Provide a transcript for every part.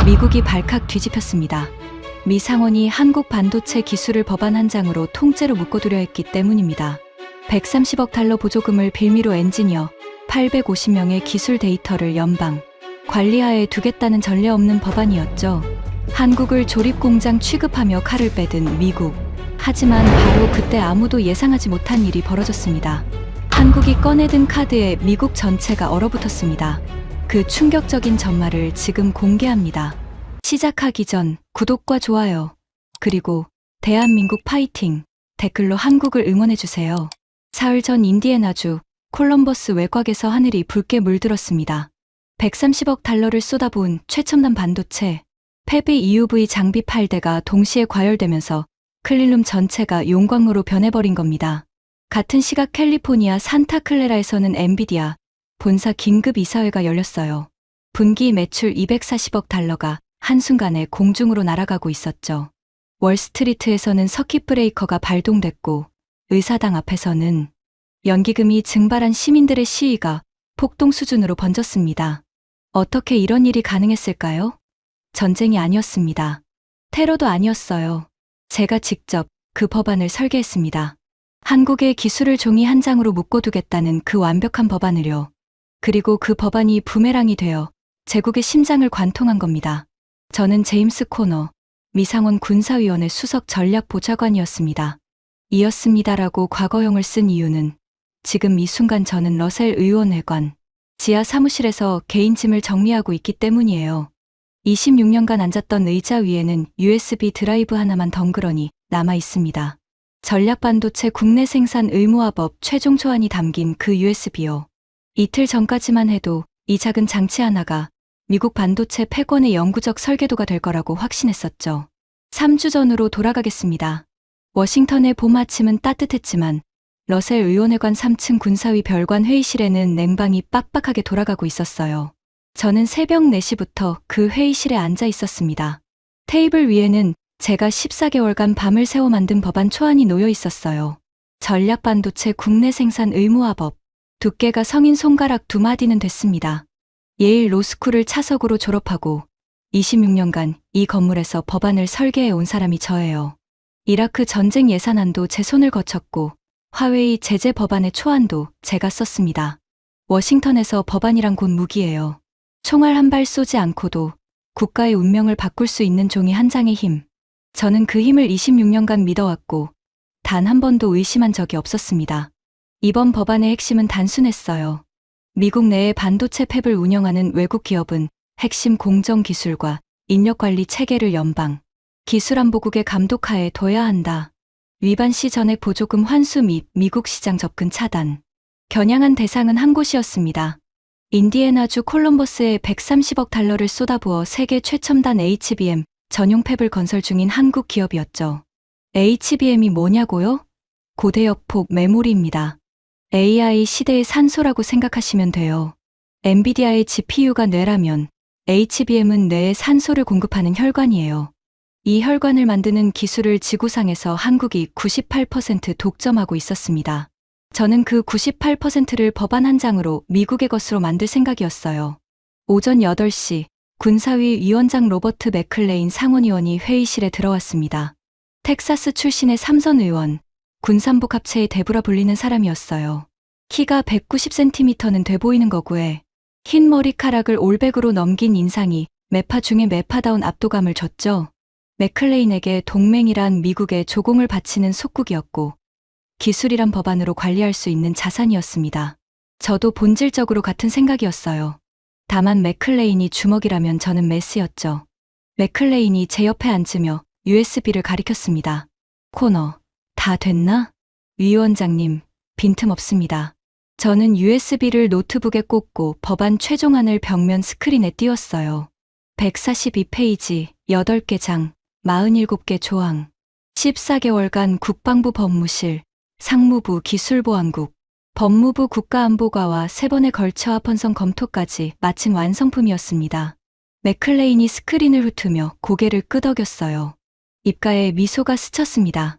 미국이 발칵 뒤집혔습니다. 미 상원이 한국 반도체 기술을 법안 한 장으로 통째로 묶어두려 했기 때문입니다. 130억 달러 보조금을 빌미로 엔지니어 850명의 기술 데이터를 연방 관리하에 두겠다는 전례 없는 법안이었죠. 한국을 조립공장 취급하며 칼을 빼든 미국. 하지만 바로 그때 아무도 예상하지 못한 일이 벌어졌습니다. 한국이 꺼내든 카드에 미국 전체가 얼어붙었습니다. 그 충격적인 전말을 지금 공개합니다. 시작하기 전 구독과 좋아요, 그리고 대한민국 파이팅 댓글로 한국을 응원해주세요. 사흘 전 인디애나주 콜럼버스 외곽에서 하늘이 붉게 물들었습니다. 130억 달러를 쏟아부은 최첨단 반도체, 팹이 EUV 장비 8대가 동시에 과열되면서 클린룸 전체가 용광로로 변해버린 겁니다. 같은 시각 캘리포니아 산타클레라에서는 엔비디아 본사 긴급 이사회가 열렸어요. 분기 매출 240억 달러가 한순간에 공중으로 날아가고 있었죠. 월스트리트에서는 서킷 브레이커가 발동됐고 의사당 앞에서는 연기금이 증발한 시민들의 시위가 폭동 수준으로 번졌습니다. 어떻게 이런 일이 가능했을까요? 전쟁이 아니었습니다. 테러도 아니었어요. 제가 직접 그 법안을 설계했습니다. 한국의 기술을 종이 한 장으로 묶어두겠다는 그 완벽한 법안을요. 그리고 그 법안이 부메랑이 되어 제국의 심장을 관통한 겁니다. 저는 제임스 코너, 미상원 군사위원회 수석 전략보좌관이었습니다. 이었습니다라고 과거형을 쓴 이유는 지금 이 순간 저는 러셀 의원회관 지하 사무실에서 개인 짐을 정리하고 있기 때문이에요. 26년간 앉았던 의자 위에는 USB 드라이브 하나만 덩그러니 남아 있습니다. 전략반도체 국내 생산 의무화법 최종 초안이 담긴 그 USB요. 이틀 전까지만 해도 이 작은 장치 하나가 미국 반도체 패권의 영구적 설계도가 될 거라고 확신했었죠. 3주 전으로 돌아가겠습니다. 워싱턴의 봄 아침은 따뜻했지만 러셀 의원회관 3층 군사위 별관 회의실에는 냉방이 빡빡하게 돌아가고 있었어요. 저는 새벽 4시부터 그 회의실에 앉아 있었습니다. 테이블 위에는 제가 14개월간 밤을 새워 만든 법안 초안이 놓여 있었어요. 전략반도체 국내 생산 의무화법. 두께가 성인 손가락 2마디는 됐습니다. 예일 로스쿨을 차석으로 졸업하고 26년간 이 건물에서 법안을 설계해 온 사람이 저예요. 이라크 전쟁 예산안도 제 손을 거쳤고 화웨이 제재 법안의 초안도 제가 썼습니다. 워싱턴에서 법안이란 곧 무기예요. 총알 한 발 쏘지 않고도 국가의 운명을 바꿀 수 있는 종이 한 장의 힘. 저는 그 힘을 26년간 믿어왔고 단 한 번도 의심한 적이 없었습니다. 이번 법안의 핵심은 단순했어요. 미국 내의 반도체 팹을 운영하는 외국 기업은 핵심 공정 기술과 인력관리 체계를 연방 기술안보국의 감독하에 둬야 한다. 위반 시 전액 보조금 환수 및 미국 시장 접근 차단. 겨냥한 대상은 한 곳이었습니다. 인디애나주 콜럼버스에 130억 달러를 쏟아부어 세계 최첨단 HBM 전용 팹을 건설 중인 한국 기업이었죠. HBM이 뭐냐고요? 고대역폭 메모리입니다. AI 시대의 산소라고 생각하시면 돼요. 엔비디아의 GPU가 뇌라면 HBM은 뇌에 산소를 공급하는 혈관이에요. 이 혈관을 만드는 기술을 지구상에서 한국이 98% 독점하고 있었습니다. 저는 그 98%를 법안 한 장으로 미국의 것으로 만들 생각이었어요. 오전 8시 군사위 위원장 로버트 맥클레인 상원의원이 회의실에 들어왔습니다. 텍사스 출신의 삼선 의원, 군산복 합체의 대부라 불리는 사람이었어요. 키가 190cm는 돼 보이는 거고에 흰 머리카락을 올백으로 넘긴 인상이 매파 중에 매파다운 압도감을 줬죠. 맥클레인에게 동맹이란 미국에 조공을 바치는 속국이었고 기술이란 법안으로 관리할 수 있는 자산이었습니다. 저도 본질적으로 같은 생각이었어요. 다만 맥클레인이 주먹이라면 저는 메스였죠. 맥클레인이 제 옆에 앉으며 USB를 가리켰습니다. 코너, 다 됐나? 위원장님, 빈틈없습니다. 저는 USB를 노트북에 꽂고 법안 최종안을 벽면 스크린에 띄웠어요. 142페이지, 8개 장, 47개 조항, 14개월간 국방부 법무실, 상무부 기술보안국, 법무부 국가안보과와 3번에 걸쳐 합헌성 검토까지 마친 완성품이었습니다. 맥클레인이 스크린을 훑으며 고개를 끄덕였어요. 입가에 미소가 스쳤습니다.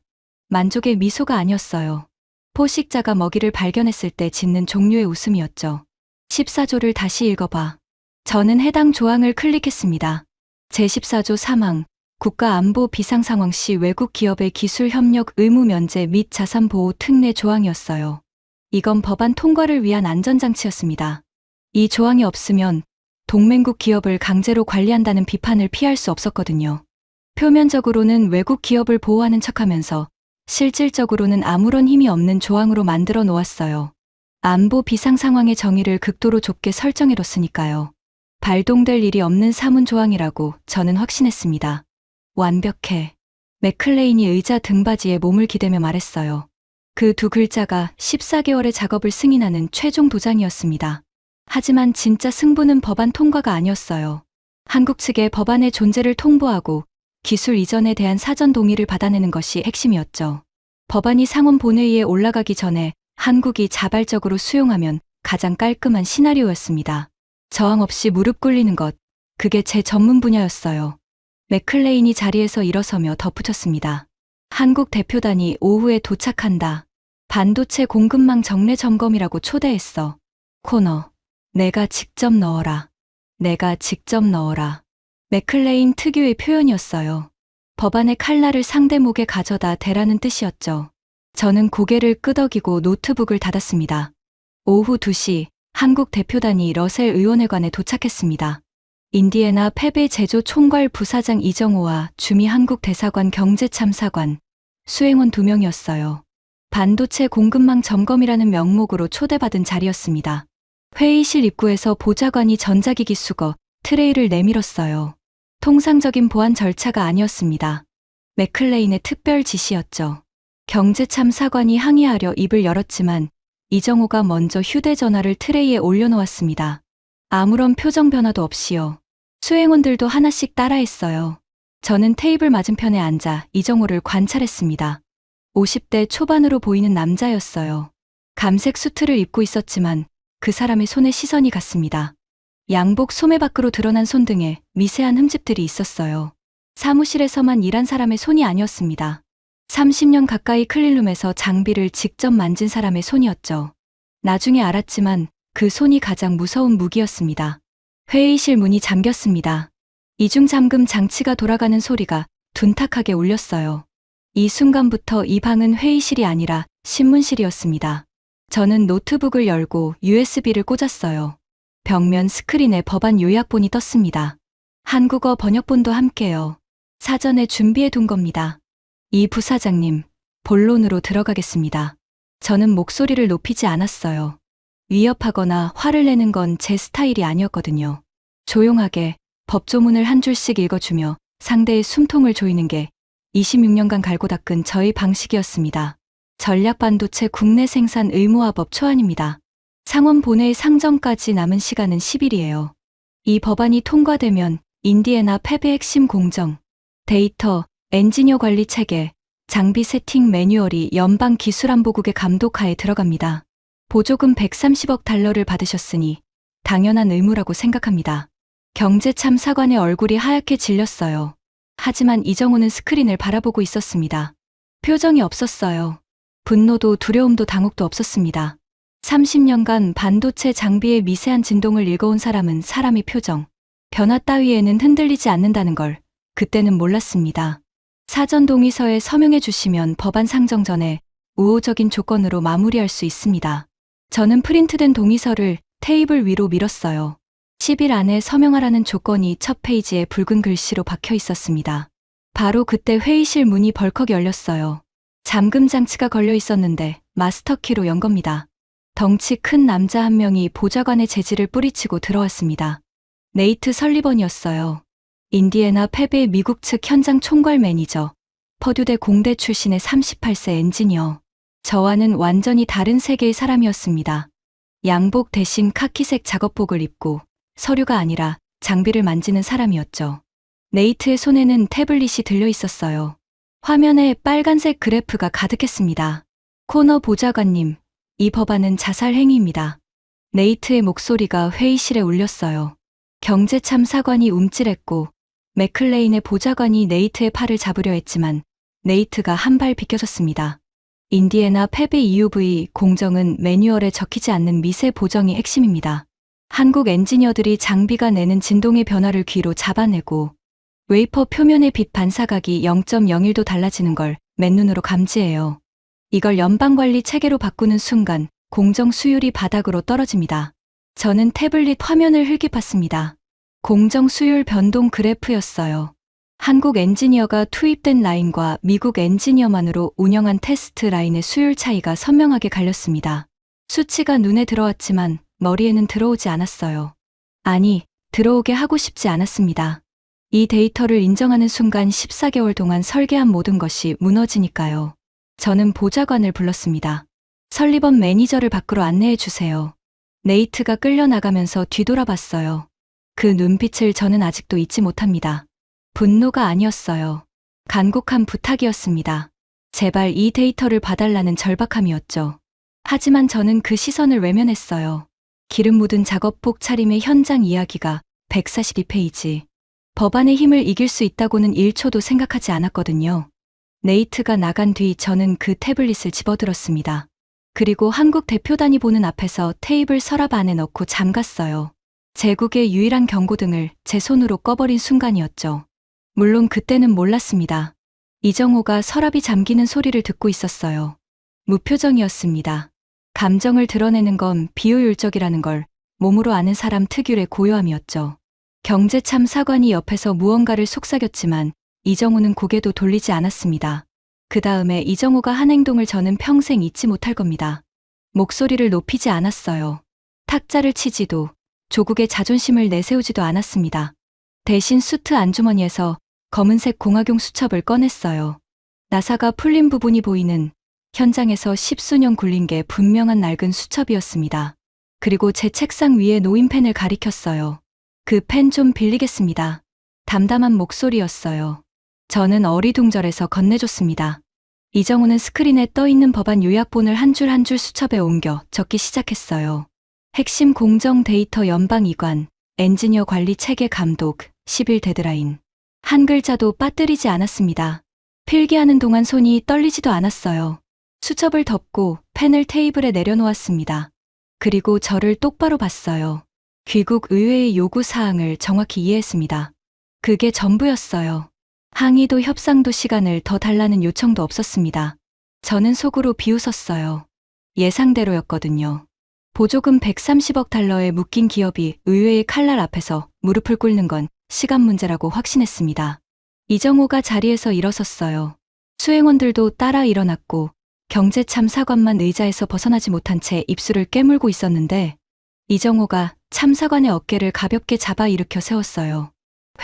만족의 미소가 아니었어요. 포식자가 먹이를 발견했을 때 짓는 종류의 웃음이었죠. 14조를 다시 읽어봐. 저는 해당 조항을 클릭했습니다. 제14조 사망, 국가안보 비상상황 시 외국 기업의 기술 협력 의무 면제 및 자산 보호 특례 조항이었어요. 이건 법안 통과를 위한 안전장치였습니다. 이 조항이 없으면 동맹국 기업을 강제로 관리한다는 비판을 피할 수 없었거든요. 표면적으로는 외국 기업을 보호하는 척하면서 실질적으로는 아무런 힘이 없는 조항으로 만들어 놓았어요. 안보 비상 상황의 정의를 극도로 좁게 설정해뒀으니까요. 발동될 일이 없는 사문 조항이라고 저는 확신했습니다. 완벽해. 맥클레인이 의자 등받이에 몸을 기대며 말했어요. 그 두 글자가 14개월의 작업을 승인하는 최종 도장이었습니다. 하지만 진짜 승부는 법안 통과가 아니었어요. 한국 측의 법안의 존재를 통보하고 기술 이전에 대한 사전 동의를 받아내는 것이 핵심이었죠. 법안이 상원 본회의에 올라가기 전에 한국이 자발적으로 수용하면 가장 깔끔한 시나리오였습니다. 저항 없이 무릎 꿇리는 것, 그게 제 전문 분야였어요. 맥클레인이 자리에서 일어서며 덧붙였습니다. 한국 대표단이 오후에 도착한다. 반도체 공급망 정례 점검이라고 초대했어. 코너, 내가 직접 넣어라. 내가 직접 넣어라. 맥클레인 특유의 표현이었어요. 법안의 칼날을 상대 목에 가져다 대라는 뜻이었죠. 저는 고개를 끄덕이고 노트북을 닫았습니다. 오후 2시 한국 대표단이 러셀 의원회관에 도착했습니다. 인디애나 패배 제조 총괄 부사장 이정호와 주미 한국 대사관 경제참사관, 수행원 2명이었어요. 반도체 공급망 점검이라는 명목으로 초대받은 자리였습니다. 회의실 입구에서 보좌관이 전자기기 수거, 트레이를 내밀었어요. 통상적인 보안 절차가 아니었습니다. 맥클레인의 특별 지시였죠. 경제참사관이 항의하려 입을 열었지만 이정호가 먼저 휴대전화를 트레이에 올려놓았습니다. 아무런 표정 변화도 없이요. 수행원들도 하나씩 따라했어요. 저는 테이블 맞은편에 앉아 이정호를 관찰했습니다. 50대 초반으로 보이는 남자였어요. 감색 수트를 입고 있었지만 그 사람의 손에 시선이 갔습니다. 양복 소매 밖으로 드러난 손등에 미세한 흠집들이 있었어요. 사무실에서만 일한 사람의 손이 아니었습니다. 30년 가까이 클린룸에서 장비를 직접 만진 사람의 손이었죠. 나중에 알았지만 그 손이 가장 무서운 무기였습니다. 회의실 문이 잠겼습니다. 이중잠금 장치가 돌아가는 소리가 둔탁하게 울렸어요. 이 순간부터 이 방은 회의실이 아니라 신문실이었습니다. 저는 노트북을 열고 USB를 꽂았어요. 벽면 스크린에 법안 요약본이 떴습니다. 한국어 번역본도 함께요. 사전에 준비해 둔 겁니다. 이 부사장님, 본론으로 들어가겠습니다. 저는 목소리를 높이지 않았어요. 위협하거나 화를 내는 건 제 스타일이 아니었거든요. 조용하게 법조문을 한 줄씩 읽어주며 상대의 숨통을 조이는 게 26년간 갈고 닦은 저의 방식이었습니다. 전략반도체 국내 생산 의무화법 초안입니다. 상원 본회의 상정까지 남은 시간은 10일이에요. 이 법안이 통과되면 인디애나 팹의 핵심 공정, 데이터, 엔지니어 관리 체계, 장비 세팅 매뉴얼이 연방기술안보국의 감독하에 들어갑니다. 보조금 130억 달러를 받으셨으니 당연한 의무라고 생각합니다. 경제참사관의 얼굴이 하얗게 질렸어요. 하지만 이정호는 스크린을 바라보고 있었습니다. 표정이 없었어요. 분노도 두려움도 당혹도 없었습니다. 30년간 반도체 장비의 미세한 진동을 읽어온 사람은 사람의 표정, 변화 따위에는 흔들리지 않는다는 걸 그때는 몰랐습니다. 사전 동의서에 서명해 주시면 법안 상정 전에 우호적인 조건으로 마무리할 수 있습니다. 저는 프린트된 동의서를 테이블 위로 밀었어요. 10일 안에 서명하라는 조건이 첫 페이지에 붉은 글씨로 박혀 있었습니다. 바로 그때 회의실 문이 벌컥 열렸어요. 잠금 장치가 걸려 있었는데 마스터키로 연 겁니다. 덩치 큰 남자 한 명이 보좌관의 재질을 뿌리치고 들어왔습니다. 네이트 설리번이었어요. 인디애나 팹의 미국 측 현장 총괄 매니저, 퍼듀대 공대 출신의 38세 엔지니어. 저와는 완전히 다른 세계의 사람이었습니다. 양복 대신 카키색 작업복을 입고 서류가 아니라 장비를 만지는 사람이었죠. 네이트의 손에는 태블릿이 들려 있었어요. 화면에 빨간색 그래프가 가득했습니다. 코너 보좌관님, 이 법안은 자살 행위입니다. 네이트의 목소리가 회의실에 울렸어요. 경제참사관이 움찔했고 맥클레인의 보좌관이 네이트의 팔을 잡으려 했지만 네이트가 한 발 비켜섰습니다. 인디애나 팹의 EUV 공정은 매뉴얼에 적히지 않는 미세 보정이 핵심입니다. 한국 엔지니어들이 장비가 내는 진동의 변화를 귀로 잡아내고 웨이퍼 표면의 빛 반사각이 0.01도 달라지는 걸 맨눈으로 감지해요. 이걸 연방관리 체계로 바꾸는 순간 공정 수율이 바닥으로 떨어집니다. 저는 태블릿 화면을 흘겨봤습니다. 공정 수율 변동 그래프였어요. 한국 엔지니어가 투입된 라인과 미국 엔지니어만으로 운영한 테스트 라인의 수율 차이가 선명하게 갈렸습니다. 수치가 눈에 들어왔지만 머리에는 들어오지 않았어요. 아니, 들어오게 하고 싶지 않았습니다. 이 데이터를 인정하는 순간 14개월 동안 설계한 모든 것이 무너지니까요. 저는 보좌관을 불렀습니다. 설리번 매니저를 밖으로 안내해 주세요. 네이트가 끌려나가면서 뒤돌아봤어요. 그 눈빛을 저는 아직도 잊지 못합니다. 분노가 아니었어요. 간곡한 부탁이었습니다. 제발 이 데이터를 봐달라는 절박함이었죠. 하지만 저는 그 시선을 외면했어요. 기름 묻은 작업복 차림의 현장 이야기가 142페이지. 법안의 힘을 이길 수 있다고는 1초도 생각하지 않았거든요. 네이트가 나간 뒤 저는 그 태블릿을 집어들었습니다. 그리고 한국 대표단이 보는 앞에서 테이블 서랍 안에 넣고 잠갔어요. 제국의 유일한 경고등을 제 손으로 꺼버린 순간이었죠. 물론 그때는 몰랐습니다. 이정호가 서랍이 잠기는 소리를 듣고 있었어요. 무표정이었습니다. 감정을 드러내는 건 비효율적이라는 걸 몸으로 아는 사람 특유의 고요함이었죠. 경제참사관이 옆에서 무언가를 속삭였지만 이정호는 고개도 돌리지 않았습니다. 그 다음에 이정호가 한 행동을 저는 평생 잊지 못할 겁니다. 목소리를 높이지 않았어요. 탁자를 치지도 조국의 자존심을 내세우지도 않았습니다. 대신 수트 안주머니에서 검은색 공학용 수첩을 꺼냈어요. 나사가 풀린 부분이 보이는 현장에서 10수년 굴린 게 분명한 낡은 수첩이었습니다. 그리고 제 책상 위에 놓인 펜을 가리켰어요. 그 펜 좀 빌리겠습니다. 담담한 목소리였어요. 저는 어리둥절해서 건네줬습니다. 이정호는 스크린에 떠있는 법안 요약본을 한 줄 한 줄 수첩에 옮겨 적기 시작했어요. 핵심 공정 데이터 연방 이관, 엔지니어 관리 체계 감독, 10일 데드라인. 한 글자도 빠뜨리지 않았습니다. 필기하는 동안 손이 떨리지도 않았어요. 수첩을 덮고 펜을 테이블에 내려놓았습니다. 그리고 저를 똑바로 봤어요. 귀국 의회의 요구 사항을 정확히 이해했습니다. 그게 전부였어요. 항의도 협상도 시간을 더 달라는 요청도 없었습니다. 저는 속으로 비웃었어요. 예상대로였거든요. 보조금 130억 달러에 묶인 기업이 의회의 칼날 앞에서 무릎을 꿇는 건 시간 문제라고 확신했습니다. 이정호가 자리에서 일어섰어요. 수행원들도 따라 일어났고 경제참사관만 의자에서 벗어나지 못한 채 입술을 깨물고 있었는데 이정호가 참사관의 어깨를 가볍게 잡아 일으켜 세웠어요.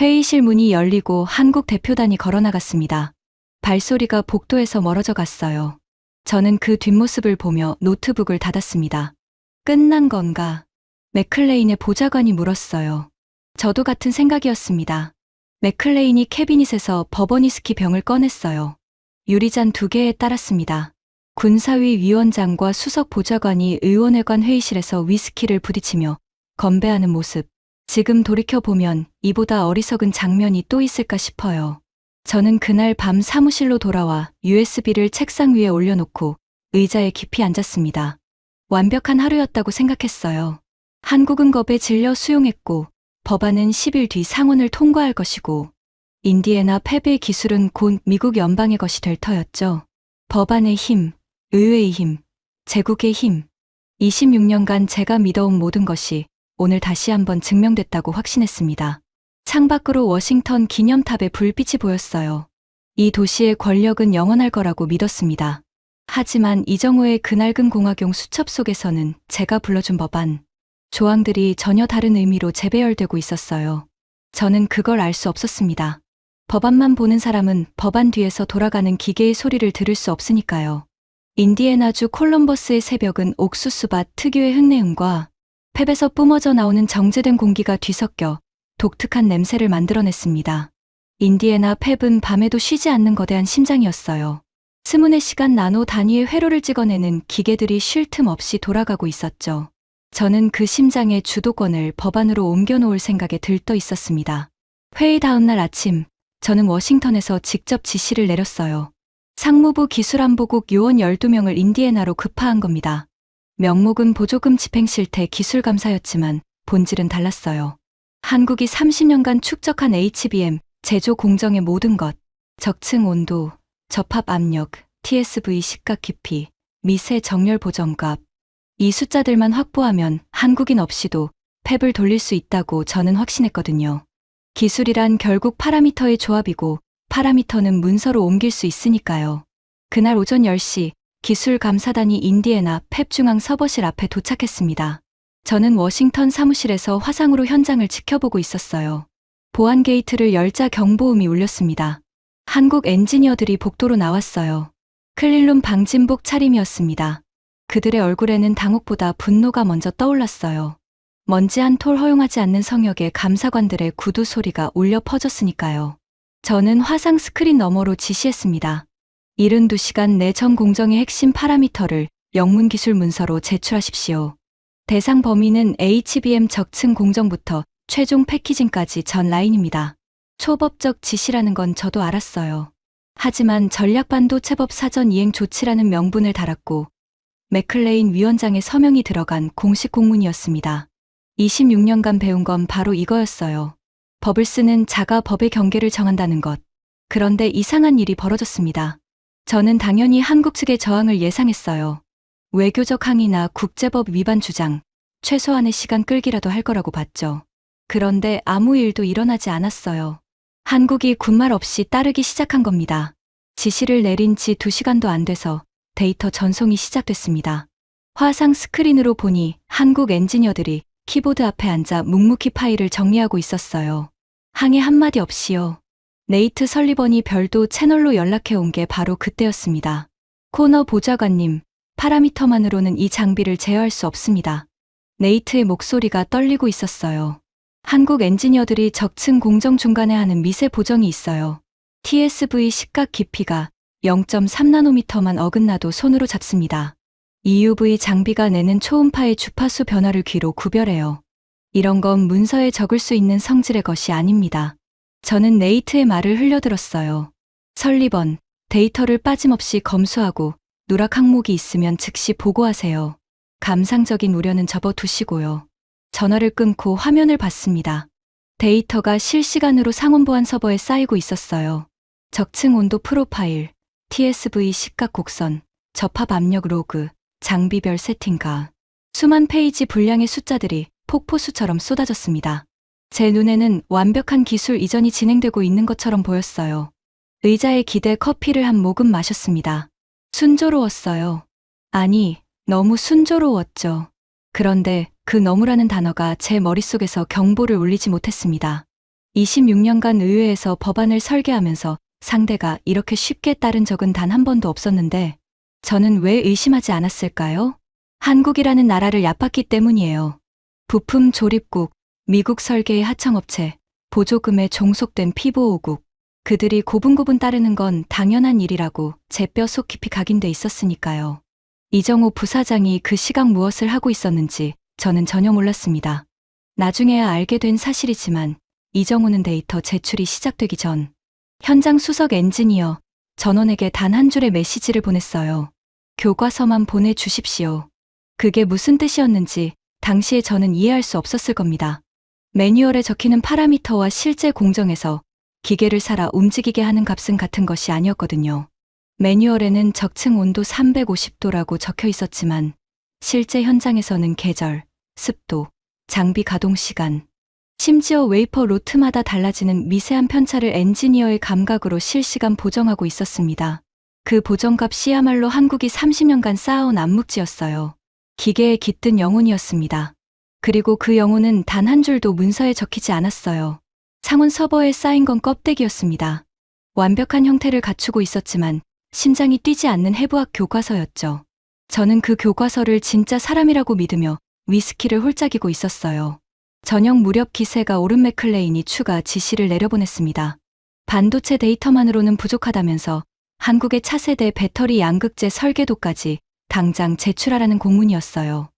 회의실 문이 열리고 한국 대표단이 걸어나갔습니다. 발소리가 복도에서 멀어져 갔어요. 저는 그 뒷모습을 보며 노트북을 닫았습니다. 끝난 건가? 맥클레인의 보좌관이 물었어요. 저도 같은 생각이었습니다. 맥클레인이 캐비닛에서 버버니스키 병을 꺼냈어요. 유리잔 2개에 따랐습니다. 군사위 위원장과 수석 보좌관이 의원회관 회의실에서 위스키를 부딪히며 건배하는 모습. 지금 돌이켜보면 이보다 어리석은 장면이 또 있을까 싶어요. 저는 그날 밤 사무실로 돌아와 USB를 책상 위에 올려놓고 의자에 깊이 앉았습니다. 완벽한 하루였다고 생각했어요. 한국은 겁에 질려 수용했고 법안은 10일 뒤 상원을 통과할 것이고 인디애나 팹의 기술은 곧 미국 연방의 것이 될 터였죠. 법안의 힘, 의회의 힘, 제국의 힘. 26년간 제가 믿어온 모든 것이 오늘 다시 한번 증명됐다고 확신했습니다. 창밖으로 워싱턴 기념탑의 불빛이 보였어요. 이 도시의 권력은 영원할 거라고 믿었습니다. 하지만 이정호의 그 낡은 공학용 수첩 속에서는 제가 불러준 법안, 조항들이 전혀 다른 의미로 재배열되고 있었어요. 저는 그걸 알 수 없었습니다. 법안만 보는 사람은 법안 뒤에서 돌아가는 기계의 소리를 들을 수 없으니까요. 인디애나주 콜럼버스의 새벽은 옥수수밭 특유의 흙내음과 팹에서 뿜어져 나오는 정제된 공기가 뒤섞여 독특한 냄새를 만들어냈습니다. 인디애나 팹은 밤에도 쉬지 않는 거대한 심장이었어요. 스문의 시간 나노 단위의 회로를 찍어내는 기계들이 쉴 틈 없이 돌아가고 있었죠. 저는 그 심장의 주도권을 법안으로 옮겨놓을 생각에 들떠 있었습니다. 회의 다음 날 아침, 저는 워싱턴에서 직접 지시를 내렸어요. 상무부 기술안보국 요원 12명을 인디애나로 급파한 겁니다. 명목은 보조금 집행실태 기술감사였지만 본질은 달랐어요. 한국이 30년간 축적한 HBM, 제조 공정의 모든 것, 적층 온도, 접합 압력, TSV 시각 깊이, 미세 정렬 보정값. 이 숫자들만 확보하면 한국인 없이도 팹을 돌릴 수 있다고 저는 확신했거든요. 기술이란 결국 파라미터의 조합이고 파라미터는 문서로 옮길 수 있으니까요. 그날 오전 10시 기술 감사단이 인디애나 팹 중앙 서버실 앞에 도착했습니다. 저는 워싱턴 사무실에서 화상으로 현장을 지켜보고 있었어요. 보안 게이트를 열자 경보음이 울렸습니다. 한국 엔지니어들이 복도로 나왔어요. 클린룸 방진복 차림이었습니다. 그들의 얼굴에는 당혹보다 분노가 먼저 떠올랐어요. 먼지 한 톨 허용하지 않는 성역에 감사관들의 구두 소리가 울려 퍼졌으니까요. 저는 화상 스크린 너머로 지시했습니다. 72시간 내 전 공정의 핵심 파라미터를 영문 기술 문서로 제출하십시오. 대상 범위는 HBM 적층 공정부터 최종 패키징까지 전 라인입니다. 초법적 지시라는 건 저도 알았어요. 하지만 전략반도체법 사전 이행 조치라는 명분을 달았고 맥클레인 위원장의 서명이 들어간 공식 공문이었습니다. 26년간 배운 건 바로 이거였어요. 법을 쓰는 자가 법의 경계를 정한다는 것. 그런데 이상한 일이 벌어졌습니다. 저는 당연히 한국 측의 저항을 예상했어요. 외교적 항의나 국제법 위반 주장, 최소한의 시간 끌기라도 할 거라고 봤죠. 그런데 아무 일도 일어나지 않았어요. 한국이 군말 없이 따르기 시작한 겁니다. 지시를 내린 지 2시간도 안 돼서 데이터 전송이 시작됐습니다. 화상 스크린으로 보니 한국 엔지니어들이 키보드 앞에 앉아 묵묵히 파일을 정리하고 있었어요. 항의 한마디 없이요. 네이트 설리번이 별도 채널로 연락해 온 게 바로 그때였습니다. 코너 보좌관님, 파라미터만으로는 이 장비를 제어할 수 없습니다. 네이트의 목소리가 떨리고 있었어요. 한국 엔지니어들이 적층 공정 중간에 하는 미세 보정이 있어요. TSV 시각 깊이가 0.3나노미터만 어긋나도 손으로 잡습니다. EUV 장비가 내는 초음파의 주파수 변화를 귀로 구별해요. 이런 건 문서에 적을 수 있는 성질의 것이 아닙니다. 저는 네이트의 말을 흘려들었어요. 설리번, 데이터를 빠짐없이 검수하고 누락 항목이 있으면 즉시 보고하세요. 감상적인 우려는 접어두시고요. 전화를 끊고 화면을 봤습니다. 데이터가 실시간으로 상온보안 서버에 쌓이고 있었어요. 적층 온도 프로파일, TSV 시각 곡선, 접합 압력 로그, 장비별 세팅가. 수만 페이지 분량의 숫자들이 폭포수처럼 쏟아졌습니다. 제 눈에는 완벽한 기술 이전이 진행되고 있는 것처럼 보였어요. 의자에 기대 커피를 한 모금 마셨습니다. 순조로웠어요. 아니, 너무 순조로웠죠. 그런데 그 너무라는 단어가 제 머릿속에서 경보를 울리지 못했습니다. 26년간 의회에서 법안을 설계하면서 상대가 이렇게 쉽게 따른 적은 단 한 번도 없었는데 저는 왜 의심하지 않았을까요? 한국이라는 나라를 얕봤기 때문이에요. 부품 조립국, 미국 설계의 하청업체, 보조금에 종속된 피보호국. 그들이 고분고분 따르는 건 당연한 일이라고 제 뼈 속 깊이 각인돼 있었으니까요. 이정호 부사장이 그 시각 무엇을 하고 있었는지 저는 전혀 몰랐습니다. 나중에야 알게 된 사실이지만 이정호는 데이터 제출이 시작되기 전 현장 수석 엔지니어 전원에게 단 한 줄의 메시지를 보냈어요. 교과서만 보내주십시오. 그게 무슨 뜻이었는지 당시에 저는 이해할 수 없었을 겁니다. 매뉴얼에 적히는 파라미터와 실제 공정에서 기계를 살아 움직이게 하는 값은 같은 것이 아니었거든요. 매뉴얼에는 적층 온도 350도라고 적혀 있었지만 실제 현장에서는 계절, 습도, 장비 가동 시간, 심지어 웨이퍼 로트마다 달라지는 미세한 편차를 엔지니어의 감각으로 실시간 보정하고 있었습니다. 그 보정값이야말로 한국이 30년간 쌓아온 암묵지였어요. 기계에 깃든 영혼이었습니다. 그리고 그 영혼은 단 한 줄도 문서에 적히지 않았어요. 상온 서버에 쌓인 건 껍데기였습니다. 완벽한 형태를 갖추고 있었지만 심장이 뛰지 않는 해부학 교과서였죠. 저는 그 교과서를 진짜 사람이라고 믿으며 위스키를 홀짝이고 있었어요. 저녁 무렵 기세가 오른 맥클레인이 추가 지시를 내려보냈습니다. 반도체 데이터만으로는 부족하다면서 한국의 차세대 배터리 양극재 설계도까지 당장 제출하라는 공문이었어요.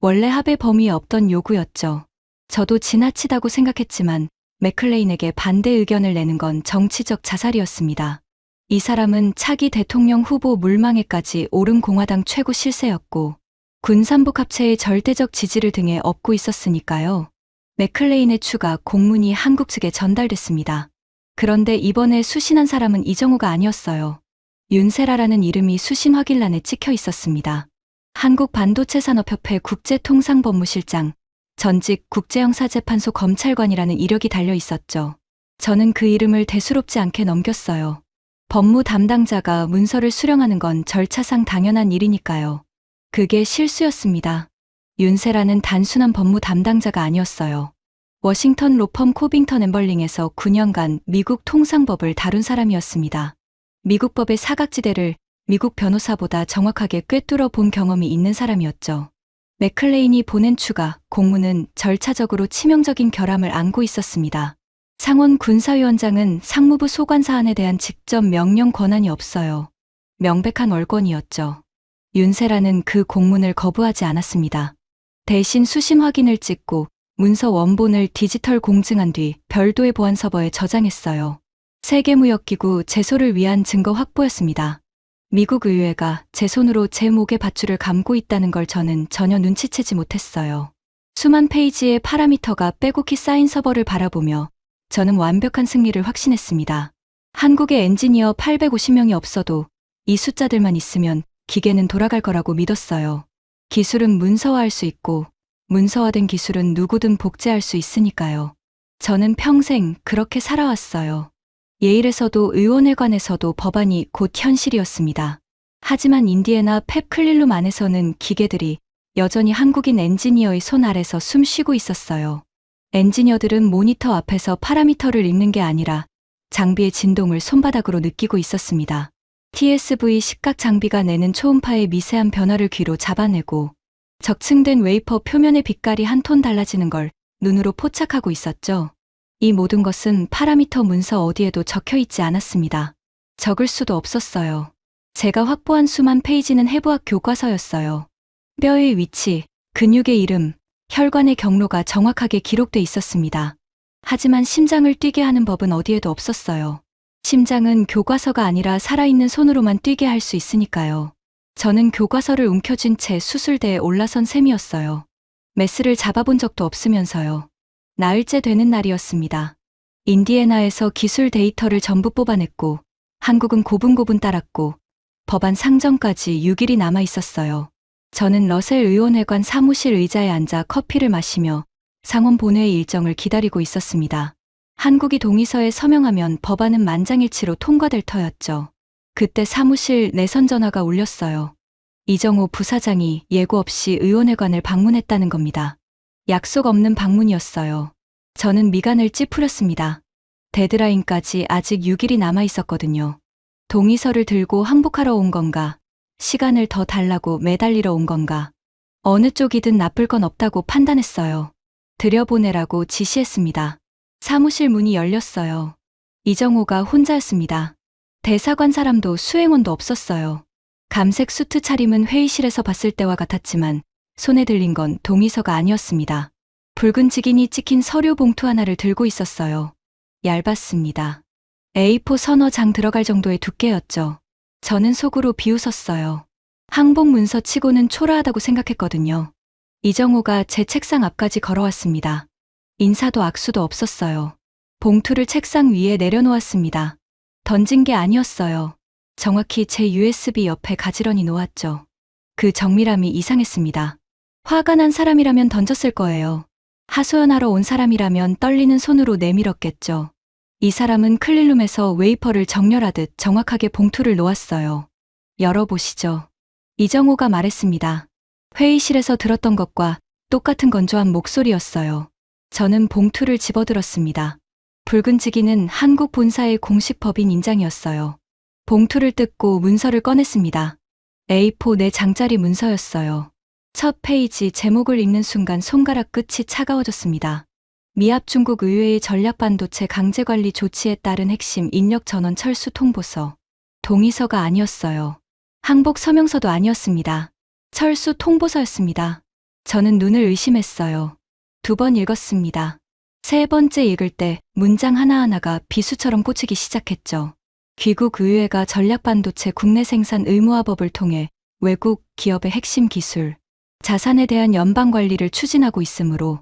원래 합의 범위에 없던 요구였죠. 저도 지나치다고 생각했지만 맥클레인에게 반대 의견을 내는 건 정치적 자살이었습니다. 이 사람은 차기 대통령 후보 물망에까지 오른 공화당 최고 실세였고 군산복 합체의 절대적 지지를 등에 업고 있었으니까요. 맥클레인의 추가 공문이 한국 측에 전달됐습니다. 그런데 이번에 수신한 사람은 이정호가 아니었어요. 윤세라라는 이름이 수신 확인란에 찍혀 있었습니다. 한국반도체산업협회 국제통상법무실장, 전직 국제형사재판소 검찰관이라는 이력이 달려 있었죠. 저는 그 이름을 대수롭지 않게 넘겼어요. 법무 담당자가 문서를 수령하는 건 절차상 당연한 일이니까요. 그게 실수였습니다. 윤세라는 단순한 법무 담당자가 아니었어요. 워싱턴 로펌 코빙턴 앰벌링에서 9년간 미국 통상법을 다룬 사람이었습니다. 미국 법의 사각지대를 미국 변호사보다 정확하게 꿰뚫어 본 경험이 있는 사람이었죠. 맥클레인이 보낸 추가 공문은 절차적으로 치명적인 결함을 안고 있었습니다. 상원 군사위원장은 상무부 소관 사안에 대한 직접 명령 권한이 없어요. 명백한 월권이었죠. 윤세라는 그 공문을 거부하지 않았습니다. 대신 수신 확인을 찍고 문서 원본을 디지털 공증한 뒤 별도의 보안 서버에 저장했어요. 세계무역기구 제소를 위한 증거 확보였습니다. 미국 의회가 제 손으로 제 목에 밧줄을 감고 있다는 걸 저는 전혀 눈치채지 못했어요. 수만 페이지의 파라미터가 빼곡히 쌓인 서버를 바라보며 저는 완벽한 승리를 확신했습니다. 한국에 엔지니어 850명이 없어도 이 숫자들만 있으면 기계는 돌아갈 거라고 믿었어요. 기술은 문서화할 수 있고 문서화된 기술은 누구든 복제할 수 있으니까요. 저는 평생 그렇게 살아왔어요. 예일에서도 의원회관에서도 법안이 곧 현실이었습니다. 하지만 인디애나 펩클릴룸 안에서는 기계들이 여전히 한국인 엔지니어의 손 아래서 숨 쉬고 있었어요. 엔지니어들은 모니터 앞에서 파라미터를 읽는 게 아니라 장비의 진동을 손바닥으로 느끼고 있었습니다. TSV 식각 장비가 내는 초음파의 미세한 변화를 귀로 잡아내고 적층된 웨이퍼 표면의 빛깔이 한 톤 달라지는 걸 눈으로 포착하고 있었죠. 이 모든 것은 파라미터 문서 어디에도 적혀 있지 않았습니다. 적을 수도 없었어요. 제가 확보한 수만 페이지는 해부학 교과서였어요. 뼈의 위치, 근육의 이름, 혈관의 경로가 정확하게 기록돼 있었습니다. 하지만 심장을 뛰게 하는 법은 어디에도 없었어요. 심장은 교과서가 아니라 살아있는 손으로만 뛰게 할 수 있으니까요. 저는 교과서를 움켜쥔 채 수술대에 올라선 셈이었어요. 메스를 잡아본 적도 없으면서요. 나흘째 되는 날이었습니다. 인디애나에서 기술 데이터를 전부 뽑아냈고 한국은 고분고분 따랐고 법안 상정까지 6일이 남아 있었어요. 저는 러셀 의원회관 사무실 의자에 앉아 커피를 마시며 상원 본회의 일정을 기다리고 있었습니다. 한국이 동의서에 서명하면 법안은 만장일치로 통과될 터였죠. 그때 사무실 내선 전화가 울렸어요. 이정호 부사장이 예고 없이 의원회관을 방문했다는 겁니다. 약속 없는 방문이었어요. 저는 미간을 찌푸렸습니다. 데드라인까지 아직 6일이 남아 있었거든요. 동의서를 들고 항복하러 온 건가? 시간을 더 달라고 매달리러 온 건가? 어느 쪽이든 나쁠 건 없다고 판단했어요. 들여보내라고 지시했습니다. 사무실 문이 열렸어요. 이정호가 혼자였습니다. 대사관 사람도 수행원도 없었어요. 감색 수트 차림은 회의실에서 봤을 때와 같았지만 손에 들린 건 동의서가 아니었습니다. 붉은 직인이 찍힌 서류 봉투 하나를 들고 있었어요. 얇았습니다. A4 서너 장 들어갈 정도의 두께였죠. 저는 속으로 비웃었어요. 항복 문서 치고는 초라하다고 생각했거든요. 이정호가 제 책상 앞까지 걸어왔습니다. 인사도 악수도 없었어요. 봉투를 책상 위에 내려놓았습니다. 던진 게 아니었어요. 정확히 제 USB 옆에 가지런히 놓았죠. 그 정밀함이 이상했습니다. 화가 난 사람이라면 던졌을 거예요. 하소연하러 온 사람이라면 떨리는 손으로 내밀었겠죠. 이 사람은 클릴룸에서 웨이퍼를 정렬하듯 정확하게 봉투를 놓았어요. 열어보시죠. 이정호가 말했습니다. 회의실에서 들었던 것과 똑같은 건조한 목소리였어요. 저는 봉투를 집어들었습니다. 붉은 지기는 한국 본사의 공식 법인 인장이었어요. 봉투를 뜯고 문서를 꺼냈습니다. A4 4장짜리 문서였어요. 첫 페이지 제목을 읽는 순간 손가락 끝이 차가워졌습니다. 미합 중국 의회의 전략반도체 강제관리 조치에 따른 핵심 인력 전원 철수 통보서. 동의서가 아니었어요. 항복 서명서도 아니었습니다. 철수 통보서였습니다. 저는 눈을 의심했어요. 2번 읽었습니다. 3번째 읽을 때 문장 하나하나가 비수처럼 꽂히기 시작했죠. 귀국 의회가 전략반도체 국내 생산 의무화법을 통해 외국 기업의 핵심 기술, 자산에 대한 연방 관리를 추진하고 있으므로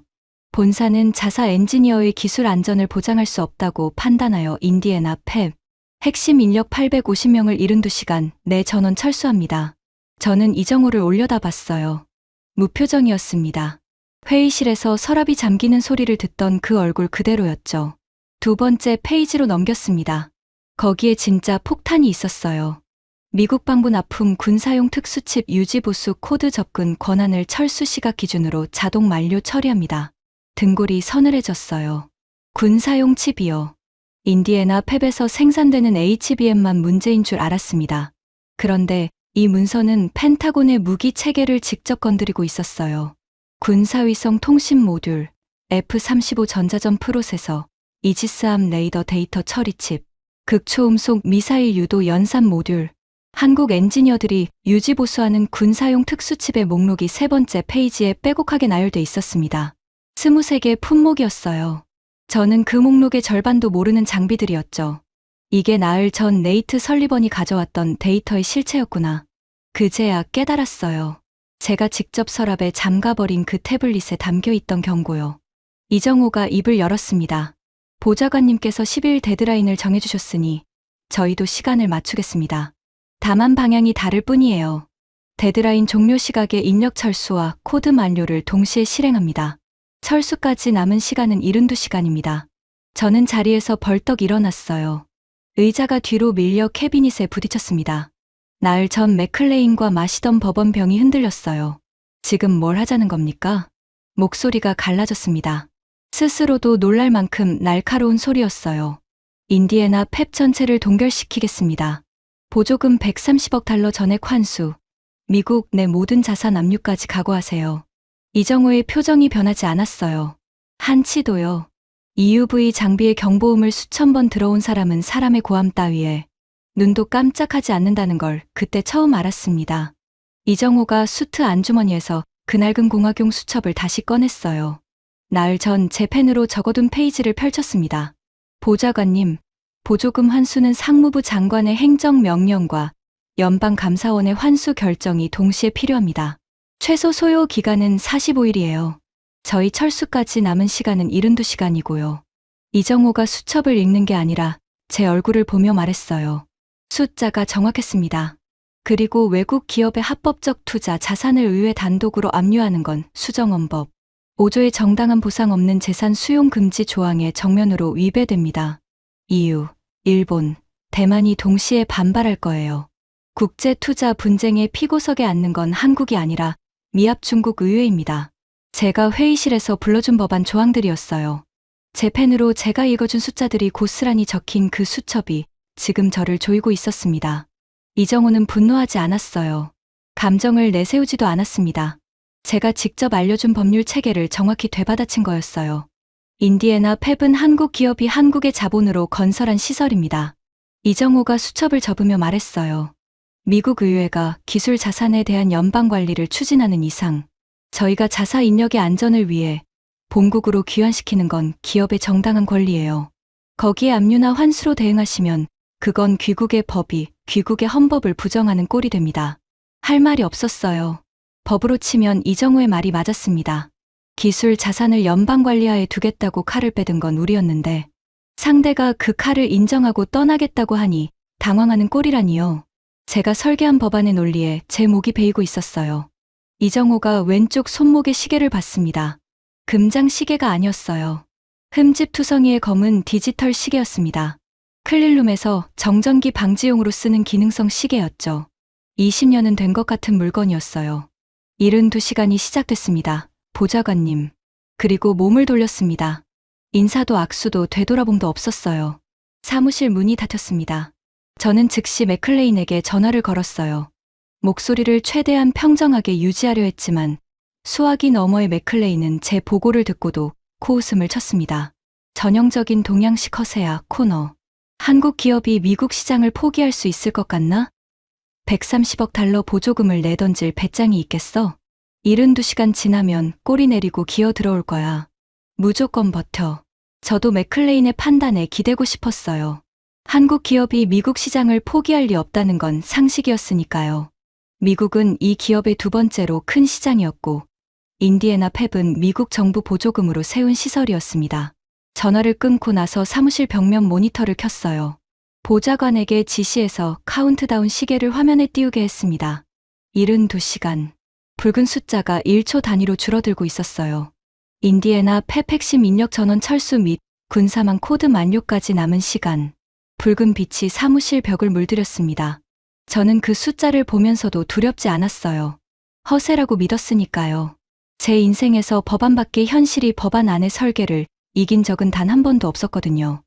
본사는 자사 엔지니어의 기술 안전을 보장할 수 없다고 판단하여 인디애나 팹 핵심 인력 850명을 72시간 내 전원 철수합니다. 저는 이정호를 올려다봤어요. 무표정이었습니다. 회의실에서 서랍이 잠기는 소리를 듣던 그 얼굴 그대로였죠. 두 번째 페이지로 넘겼습니다. 거기에 진짜 폭탄이 있었어요. 미국 방부 납품 군사용 특수칩 유지 보수 코드 접근 권한을 철수 시각 기준으로 자동 만료 처리합니다. 등골이 서늘해졌어요. 군사용 칩이요. 인디애나 팹에서 생산되는 HBM만 문제인 줄 알았습니다. 그런데 이 문서는 펜타곤의 무기 체계를 직접 건드리고 있었어요. 군사위성 통신 모듈, F-35 전자전 프로세서, 이지스함 레이더 데이터 처리칩, 극초음속 미사일 유도 연산 모듈, 한국 엔지니어들이 유지보수하는 군사용 특수칩의 목록이 세 번째 페이지에 빼곡하게 나열돼 있었습니다. 23개 품목이었어요. 저는 그 목록의 절반도 모르는 장비들이었죠. 이게 나흘 전 네이트 설리번이 가져왔던 데이터의 실체였구나. 그제야 깨달았어요. 제가 직접 서랍에 잠가버린 그 태블릿에 담겨있던 경고요. 이정호가 입을 열었습니다. 보좌관님께서 10일 데드라인을 정해주셨으니 저희도 시간을 맞추겠습니다. 다만 방향이 다를 뿐이에요. 데드라인 종료 시각에 인력 철수와 코드 만료를 동시에 실행합니다. 철수까지 남은 시간은 72시간입니다. 저는 자리에서 벌떡 일어났어요. 의자가 뒤로 밀려 캐비닛에 부딪혔습니다. 나흘 전 맥클레인과 마시던 버번병이 흔들렸어요. 지금 뭘 하자는 겁니까? 목소리가 갈라졌습니다. 스스로도 놀랄 만큼 날카로운 소리였어요. 인디애나 팹 전체를 동결시키겠습니다. 보조금 130억 달러 전액 환수. 미국 내 모든 자산 압류까지 각오하세요. 이정호의 표정이 변하지 않았어요. 한치도요. EUV 장비의 경보음을 수천 번 들어온 사람은 사람의 고함 따위에 눈도 깜짝하지 않는다는 걸 그때 처음 알았습니다. 이정호가 수트 안주머니에서 그 낡은 공학용 수첩을 다시 꺼냈어요. 나흘 전 제 펜으로 적어둔 페이지를 펼쳤습니다. 보좌관님, 보조금 환수는 상무부 장관의 행정명령과 연방감사원의 환수 결정이 동시에 필요합니다. 최소 소요 기간은 45일이에요. 저희 철수까지 남은 시간은 72시간이고요. 이정호가 수첩을 읽는 게 아니라 제 얼굴을 보며 말했어요. 숫자가 정확했습니다. 그리고 외국 기업의 합법적 투자 자산을 의회 단독으로 압류하는 건 수정헌법 5조의 정당한 보상 없는 재산 수용 금지 조항에 정면으로 위배됩니다. EU, 일본, 대만이 동시에 반발할 거예요. 국제 투자 분쟁의 피고석에 앉는 건 한국이 아니라 미합 중국 의회입니다. 제가 회의실에서 불러준 법안 조항들이었어요. 제 펜으로 제가 읽어준 숫자들이 고스란히 적힌 그 수첩이 지금 저를 조이고 있었습니다. 이정호는 분노하지 않았어요. 감정을 내세우지도 않았습니다. 제가 직접 알려준 법률 체계를 정확히 되받아친 거였어요. 인디애나 팹은 한국 기업이 한국의 자본으로 건설한 시설입니다. 이정호가 수첩을 접으며 말했어요. 미국 의회가 기술 자산에 대한 연방 관리를 추진하는 이상 저희가 자사 인력의 안전을 위해 본국으로 귀환시키는 건 기업의 정당한 권리예요. 거기에 압류나 환수로 대응하시면 그건 귀국의 법이 귀국의 헌법을 부정하는 꼴이 됩니다. 할 말이 없었어요. 법으로 치면 이정호의 말이 맞았습니다. 기술 자산을 연방 관리하에 두겠다고 칼을 빼든 건 우리였는데 상대가 그 칼을 인정하고 떠나겠다고 하니 당황하는 꼴이라니요. 제가 설계한 법안의 논리에 제 목이 베이고 있었어요. 이정호가 왼쪽 손목에 시계를 봤습니다. 금장 시계가 아니었어요. 흠집투성이의 검은 디지털 시계였습니다. 클릴룸에서 정전기 방지용으로 쓰는 기능성 시계였죠. 20년은 된 것 같은 물건이었어요. 72시간이 시작됐습니다. 보좌관님. 그리고 몸을 돌렸습니다. 인사도 악수도 되돌아봄도 없었어요. 사무실 문이 닫혔습니다. 저는 즉시 맥클레인에게 전화를 걸었어요. 목소리를 최대한 평정하게 유지하려 했지만 수화기 너머의 맥클레인은 제 보고를 듣고도 코웃음을 쳤습니다. 전형적인 동양식 허세야, 코너. 한국 기업이 미국 시장을 포기할 수 있을 것 같나? 130억 달러 보조금을 내던질 배짱이 있겠어? 72시간 지나면 꼬리 내리고 기어 들어올 거야. 무조건 버텨. 저도 맥클레인의 판단에 기대고 싶었어요. 한국 기업이 미국 시장을 포기할 리 없다는 건 상식이었으니까요. 미국은 이 기업의 두 번째로 큰 시장이었고 인디애나 팹은 미국 정부 보조금으로 세운 시설이었습니다. 전화를 끊고 나서 사무실 벽면 모니터를 켰어요. 보좌관에게 지시해서 카운트다운 시계를 화면에 띄우게 했습니다. 72시간. 붉은 숫자가 1초 단위로 줄어들고 있었어요. 인디애나 팹 핵심 인력 전원 철수 및 군사망 코드 만료까지 남은 시간. 붉은 빛이 사무실 벽을 물들였습니다. 저는 그 숫자를 보면서도 두렵지 않았어요. 허세라고 믿었으니까요. 제 인생에서 법안 밖의 현실이 법안 안의 설계를 이긴 적은 단 한 번도 없었거든요.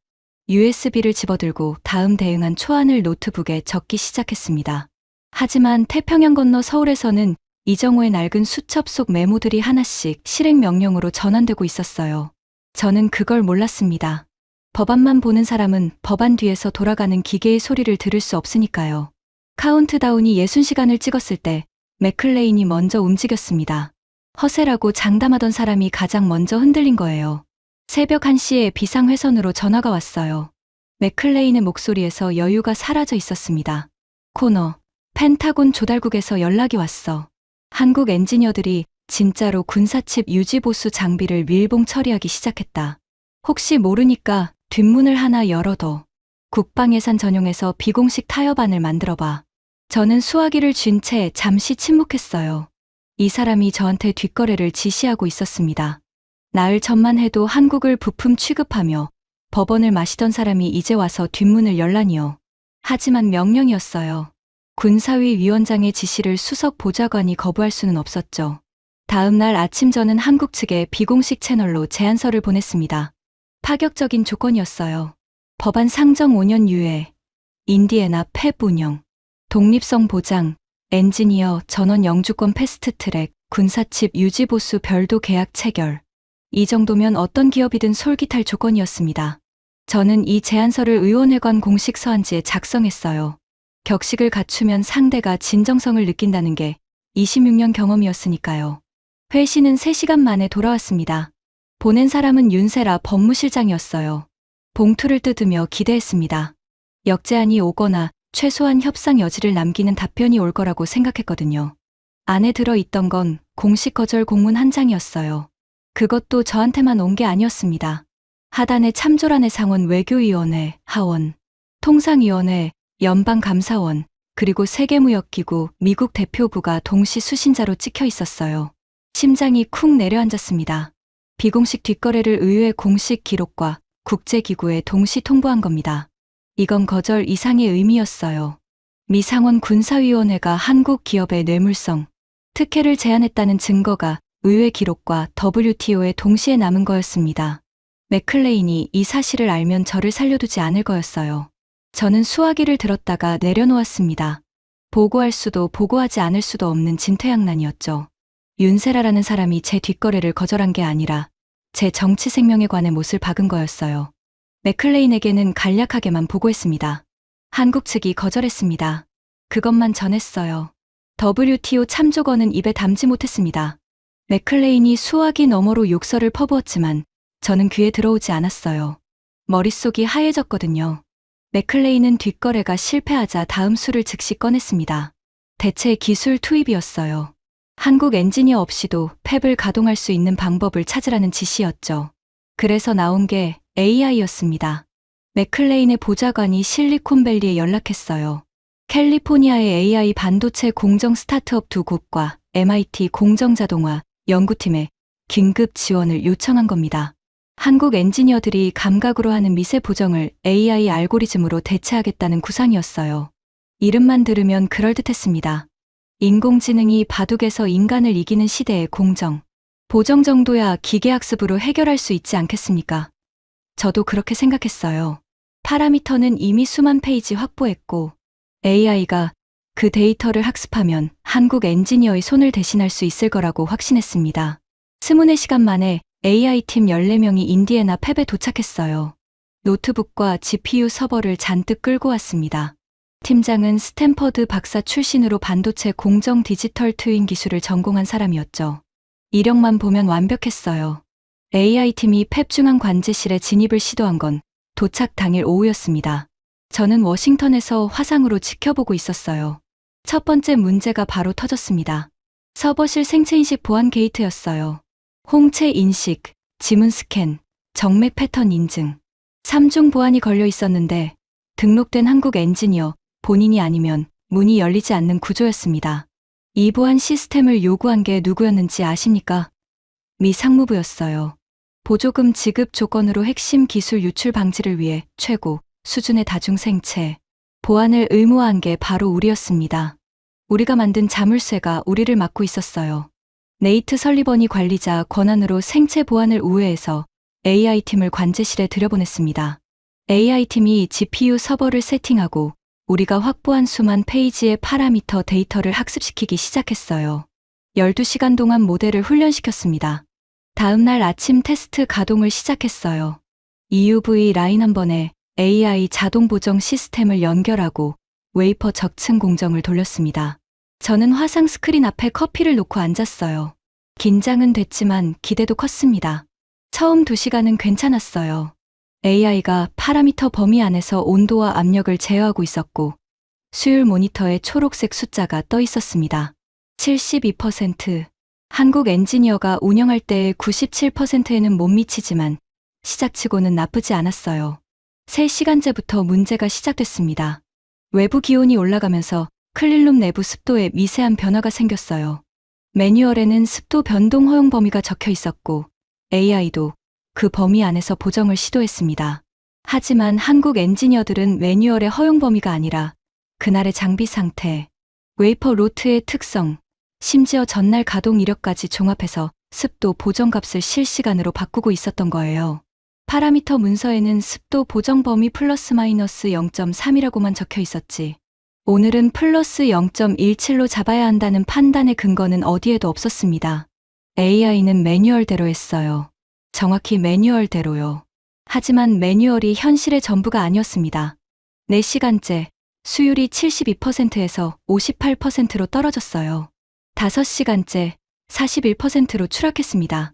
USB를 집어들고 다음 대응한 초안을 노트북에 적기 시작했습니다. 하지만 태평양 건너 서울에서는 이정호의 낡은 수첩 속 메모들이 하나씩 실행 명령으로 전환되고 있었어요. 저는 그걸 몰랐습니다. 법안만 보는 사람은 법안 뒤에서 돌아가는 기계의 소리를 들을 수 없으니까요. 카운트다운이 60시간을 찍었을 때 맥클레인이 먼저 움직였습니다. 허세라고 장담하던 사람이 가장 먼저 흔들린 거예요. 새벽 1시에 비상회선으로 전화가 왔어요. 맥클레인의 목소리에서 여유가 사라져 있었습니다. 코너, 펜타곤 조달국에서 연락이 왔어. 한국 엔지니어들이 진짜로 군사칩 유지보수 장비를 밀봉 처리하기 시작했다. 혹시 모르니까 뒷문을 하나 열어둬. 국방예산 전용해서 비공식 타협안을 만들어봐. 저는 수화기를 쥔 채 잠시 침묵했어요. 이 사람이 저한테 뒷거래를 지시하고 있었습니다. 나흘 전만 해도 한국을 부품 취급하며 법원을 마시던 사람이 이제 와서 뒷문을 열라니요. 하지만 명령이었어요. 군사위 위원장의 지시를 수석 보좌관이 거부할 수는 없었죠. 다음 날 아침 저는 한국 측에 비공식 채널로 제안서를 보냈습니다. 파격적인 조건이었어요. 법안 상정 5년 유예, 인디애나 팹 운영, 독립성 보장, 엔지니어 전원 영주권 패스트트랙, 군사칩 유지보수 별도 계약 체결. 이 정도면 어떤 기업이든 솔깃할 조건이었습니다. 저는 이 제안서를 의원회관 공식 서한지에 작성했어요. 격식을 갖추면 상대가 진정성을 느낀다는 게 26년 경험이었으니까요. 회신은 3시간 만에 돌아왔습니다. 보낸 사람은 윤세라 법무실장이었어요. 봉투를 뜯으며 기대했습니다. 역제안이 오거나 최소한 협상 여지를 남기는 답변이 올 거라고 생각했거든요. 안에 들어있던 건 공식 거절 공문 한 장이었어요. 그것도 저한테만 온 게 아니었습니다. 하단에 참조란의 상원 외교위원회, 하원, 통상위원회, 연방감사원, 그리고 세계무역기구, 미국 대표부가 동시 수신자로 찍혀 있었어요. 심장이 쿵 내려앉았습니다. 비공식 뒷거래를 의회 공식 기록과 국제기구에 동시 통보한 겁니다. 이건 거절 이상의 의미였어요. 미 상원 군사위원회가 한국 기업의 뇌물성, 특혜를 제안했다는 증거가 의회 기록과 WTO에 동시에 남은 거였습니다. 맥클레인이 이 사실을 알면 저를 살려두지 않을 거였어요. 저는 수화기를 들었다가 내려놓았습니다. 보고할 수도 보고하지 않을 수도 없는 진퇴양난이었죠. 윤세라라는 사람이 제 뒷거래를 거절한 게 아니라 제 정치 생명에 관해 못을 박은 거였어요. 맥클레인에게는 간략하게만 보고했습니다. 한국 측이 거절했습니다. 그것만 전했어요. WTO 참조건은 입에 담지 못했습니다. 맥클레인이 수화기 너머로 욕설을 퍼부었지만 저는 귀에 들어오지 않았어요. 머릿속이 하얘졌거든요. 맥클레인은 뒷거래가 실패하자 다음 수를 즉시 꺼냈습니다. 대체 기술 투입이었어요. 한국 엔지니어 없이도 팹을 가동할 수 있는 방법을 찾으라는 지시였죠. 그래서 나온 게 AI였습니다. 맥클레인의 보좌관이 실리콘밸리에 연락했어요. 캘리포니아의 AI 반도체 공정 스타트업 두 곳과 MIT 공정자동화 연구팀에 긴급 지원을 요청한 겁니다. 한국 엔지니어들이 감각으로 하는 미세 보정을 AI 알고리즘으로 대체하겠다는 구상이었어요. 이름만 들으면 그럴듯했습니다. 인공지능이 바둑에서 인간을 이기는 시대의 공정. 보정 정도야 기계학습으로 해결할 수 있지 않겠습니까? 저도 그렇게 생각했어요. 파라미터는 이미 수만 페이지 확보했고 AI가 그 데이터를 학습하면 한국 엔지니어의 손을 대신할 수 있을 거라고 확신했습니다. 24시간 만에 AI팀 14명이 인디애나 팹에 도착했어요. 노트북과 GPU 서버를 잔뜩 끌고 왔습니다. 팀장은 스탠퍼드 박사 출신으로 반도체 공정 디지털 트윈 기술을 전공한 사람이었죠. 이력만 보면 완벽했어요. AI팀이 팹 중앙 관제실에 진입을 시도한 건 도착 당일 오후였습니다. 저는 워싱턴에서 화상으로 지켜보고 있었어요. 첫 번째 문제가 바로 터졌습니다. 서버실 생체인식 보안 게이트였어요. 홍채 인식, 지문 스캔, 정맥 패턴 인증. 3중 보안이 걸려 있었는데 등록된 한국 엔지니어 본인이 아니면 문이 열리지 않는 구조였습니다. 이 보안 시스템을 요구한 게 누구였는지 아십니까? 미 상무부였어요. 보조금 지급 조건으로 핵심 기술 유출 방지를 위해 최고 수준의 다중생체 보안을 의무화한 게 바로 우리였습니다. 우리가 만든 자물쇠가 우리를 막고 있었어요. 네이트 설리번이 관리자 권한으로 생체 보안을 우회해서 AI팀을 관제실에 들여보냈습니다. AI팀이 GPU 서버를 세팅하고 우리가 확보한 수만 페이지의 파라미터 데이터를 학습시키기 시작했어요. 12시간 동안 모델을 훈련시켰습니다. 다음 날 아침 테스트 가동을 시작했어요. EUV 라인 한 번에 AI 자동 보정 시스템을 연결하고 웨이퍼 적층 공정을 돌렸습니다. 저는 화상 스크린 앞에 커피를 놓고 앉았어요. 긴장은 됐지만 기대도 컸습니다. 처음 2시간은 괜찮았어요. AI가 파라미터 범위 안에서 온도와 압력을 제어하고 있었고 수율 모니터에 초록색 숫자가 떠 있었습니다. 72%. 한국 엔지니어가 운영할 때의 97%에는 못 미치지만 시작치고는 나쁘지 않았어요. 3시간째부터 문제가 시작됐습니다. 외부 기온이 올라가면서 클린룸 내부 습도에 미세한 변화가 생겼어요. 매뉴얼에는 습도 변동 허용 범위가 적혀 있었고 AI도 그 범위 안에서 보정을 시도했습니다. 하지만 한국 엔지니어들은 매뉴얼의 허용 범위가 아니라 그날의 장비 상태, 웨이퍼 로트의 특성, 심지어 전날 가동 이력까지 종합해서 습도 보정값을 실시간으로 바꾸고 있었던 거예요. 파라미터 문서에는 습도 보정 범위 플러스 마이너스 0.3이라고만 적혀 있었지. 오늘은 플러스 0.17로 잡아야 한다는 판단의 근거는 어디에도 없었습니다. AI는 매뉴얼대로 했어요. 정확히 매뉴얼대로요. 하지만 매뉴얼이 현실의 전부가 아니었습니다. 4시간째, 수율이 72%에서 58%로 떨어졌어요. 5시간째, 41%로 추락했습니다.